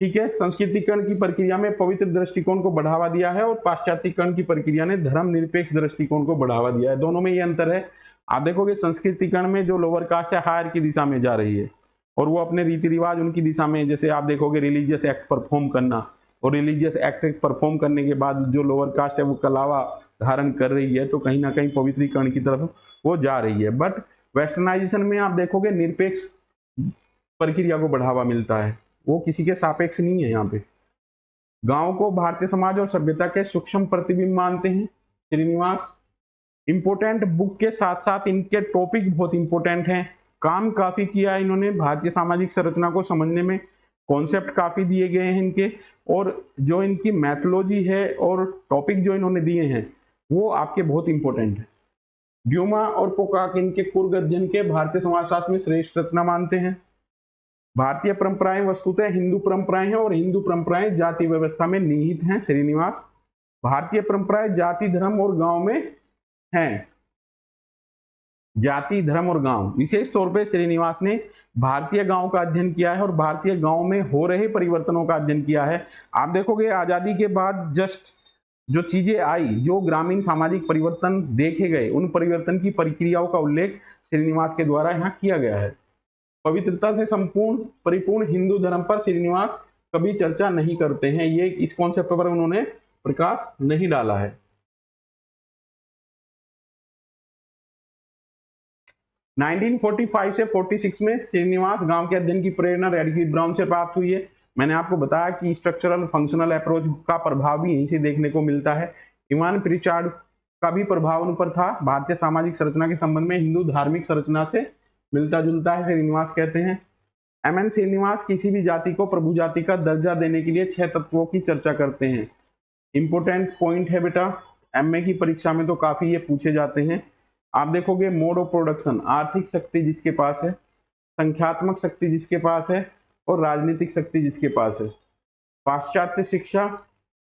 ठीक है, संस्कृतिकरण की प्रक्रिया में पवित्र दृष्टिकोण को बढ़ावा दिया है और पाश्चात्यकरण की प्रक्रिया ने धर्मनिरपेक्ष दृष्टिकोण को बढ़ावा दिया है। दोनों में ये अंतर है। आप देखोगे संस्कृतिकरण में जो लोअर कास्ट है हायर की दिशा में जा रही है और वो अपने रीति रिवाज उनकी दिशा में, जैसे आप देखोगे रिलीजियस एक्ट परफॉर्म करना, और रिलीजियस एक्ट परफॉर्म करने के बाद जो लोअर कास्ट है वो कलावा धारण कर रही है, तो कहीं ना कहीं पवित्रीकरण की तरफ वो जा रही है। बट वेस्टर्नाइजेशन में आप देखोगे निरपेक्ष प्रक्रिया को बढ़ावा मिलता है, वो किसी के सापेक्ष नहीं है। यहाँ पे गांव को भारतीय समाज और सभ्यता के सूक्ष्म प्रतिबिंब मानते हैं, श्रीनिवास। इंपोर्टेंट बुक के साथ साथ इनके टॉपिक बहुत इंपोर्टेंट हैं, काम काफी किया है इन्होंने भारतीय सामाजिक संरचना को समझने में, कॉन्सेप्ट काफी दिए गए हैं इनके, और जो इनकी मैथोलॉजी है और टॉपिक जो इन्होंने दिए हैं वो आपके बहुत इंपॉर्टेंट है। ड्यूमा और पोकाक इनके पूर्व अध्ययन के भारतीय समाजशास्त्र में श्रेष्ठ रचना मानते हैं। भारतीय परंपराएं वस्तुतः हिंदू परंपराएं हैं और हिंदू परंपराएं जाति व्यवस्था में निहित हैं, श्रीनिवास। भारतीय परंपराएं जाति, धर्म और गांव में हैं, जाति, धर्म और गांव। विशेष तौर पे श्रीनिवास ने भारतीय गांव का अध्ययन किया है और भारतीय गांव में हो रहे परिवर्तनों का अध्ययन किया है। आप देखोगे आजादी के बाद जस्ट जो चीजें आई, जो ग्रामीण सामाजिक परिवर्तन देखे गए, उन परिवर्तन की प्रक्रियाओं का उल्लेख श्रीनिवास के द्वारा यहाँ किया गया है। पवित्रता से संपूर्ण परिपूर्ण हिंदू धर्म पर श्रीनिवास कभी चर्चा नहीं करते हैं, ये इस कॉन्सेप्ट पर उन्होंने प्रकाश नहीं डाला है। 1945 से 46 में श्रीनिवास गांव के अध्ययन की प्रेरणा रेडक्लिफ ब्राउन से प्राप्त हुई है। मैंने आपको बताया कि स्ट्रक्चरल फंक्शनल अप्रोच का प्रभाव भी यहीं से देखने को मिलता है। इवान प्रिचार्ड का भी प्रभाव उन पर था। भारतीय सामाजिक संरचना के संबंध में हिंदू धार्मिक संरचना से मिलता जुलता है, श्रीनिवास कहते हैं। एमएन श्रीनिवास किसी भी जाति को प्रभु जाति का दर्जा देने के लिए 6 तत्वों की चर्चा करते हैं। इंपोर्टेंट पॉइंट है बेटा, एमए की परीक्षा में तो काफी ये पूछे जाते हैं। आप देखोगे मोड ऑफ प्रोडक्शन, आर्थिक शक्ति जिसके पास है, संख्यात्मक शक्ति जिसके पास है और राजनीतिक शक्ति जिसके पास है। पाश्चात्य शिक्षा,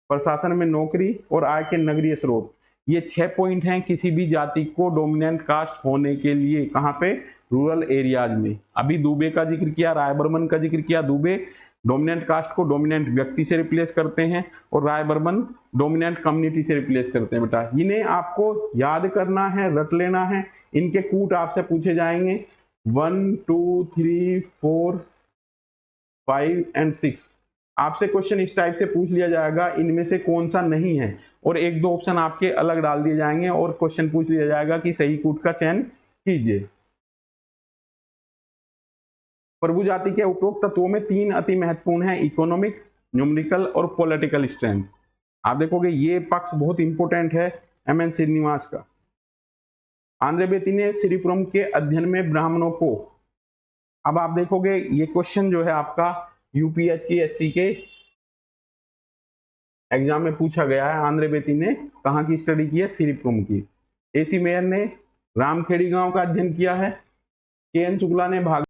प्रशासन में नौकरी और आय के नगरीय स्रोत, ये 6 पॉइंट हैं किसी भी जाति को डोमिनेंट कास्ट होने के लिए। कहाँ पे? रूरल एरियाज में। अभी दुबे का जिक्र किया, रायबर्मन का जिक्र किया। दुबे डोमिनेंट कास्ट को डोमिनेंट व्यक्ति से रिप्लेस करते हैं और रायबर्मन डोमिनेंट कम्युनिटी से रिप्लेस करते हैं। बेटा इन्हें आपको याद करना है, रट लेना है। इनके कूट आपसे पूछे जाएंगे 1, 2, 3, 4, 5 एंड 6। आपसे क्वेश्चन इस टाइप से पूछ लिया जाएगा, इनमें से कौन सा नहीं है, और 1-2 ऑप्शन आपके अलग डाल दिए जाएंगे और क्वेश्चन पूछ लिया जाएगा कि सही कूट का चयन कीजिए। प्रभु जाति के उपरोक्त तत्वों में 3 अति महत्वपूर्ण हैं, इकोनॉमिक, न्यूमेरिकल और पॉलिटिकल स्ट्रेंथ। आप देखोगे ये पक्ष बहुत इंपॉर्टेंट है एमएन श्रीनिवास का। आंद्रे बेती ने श्रीपुरम के अध्ययन में ब्राह्मणों को, अब आप देखोगे ये क्वेश्चन जो है आपका यूपीएससी के एग्जाम में पूछा गया है। आंद्रे बेती ने कहाँ की स्टडी की है? श्रीपुरम की। एसी मेयर ने रामखेड़ी गांव का अध्ययन किया है। के एन शुक्ला ने भाग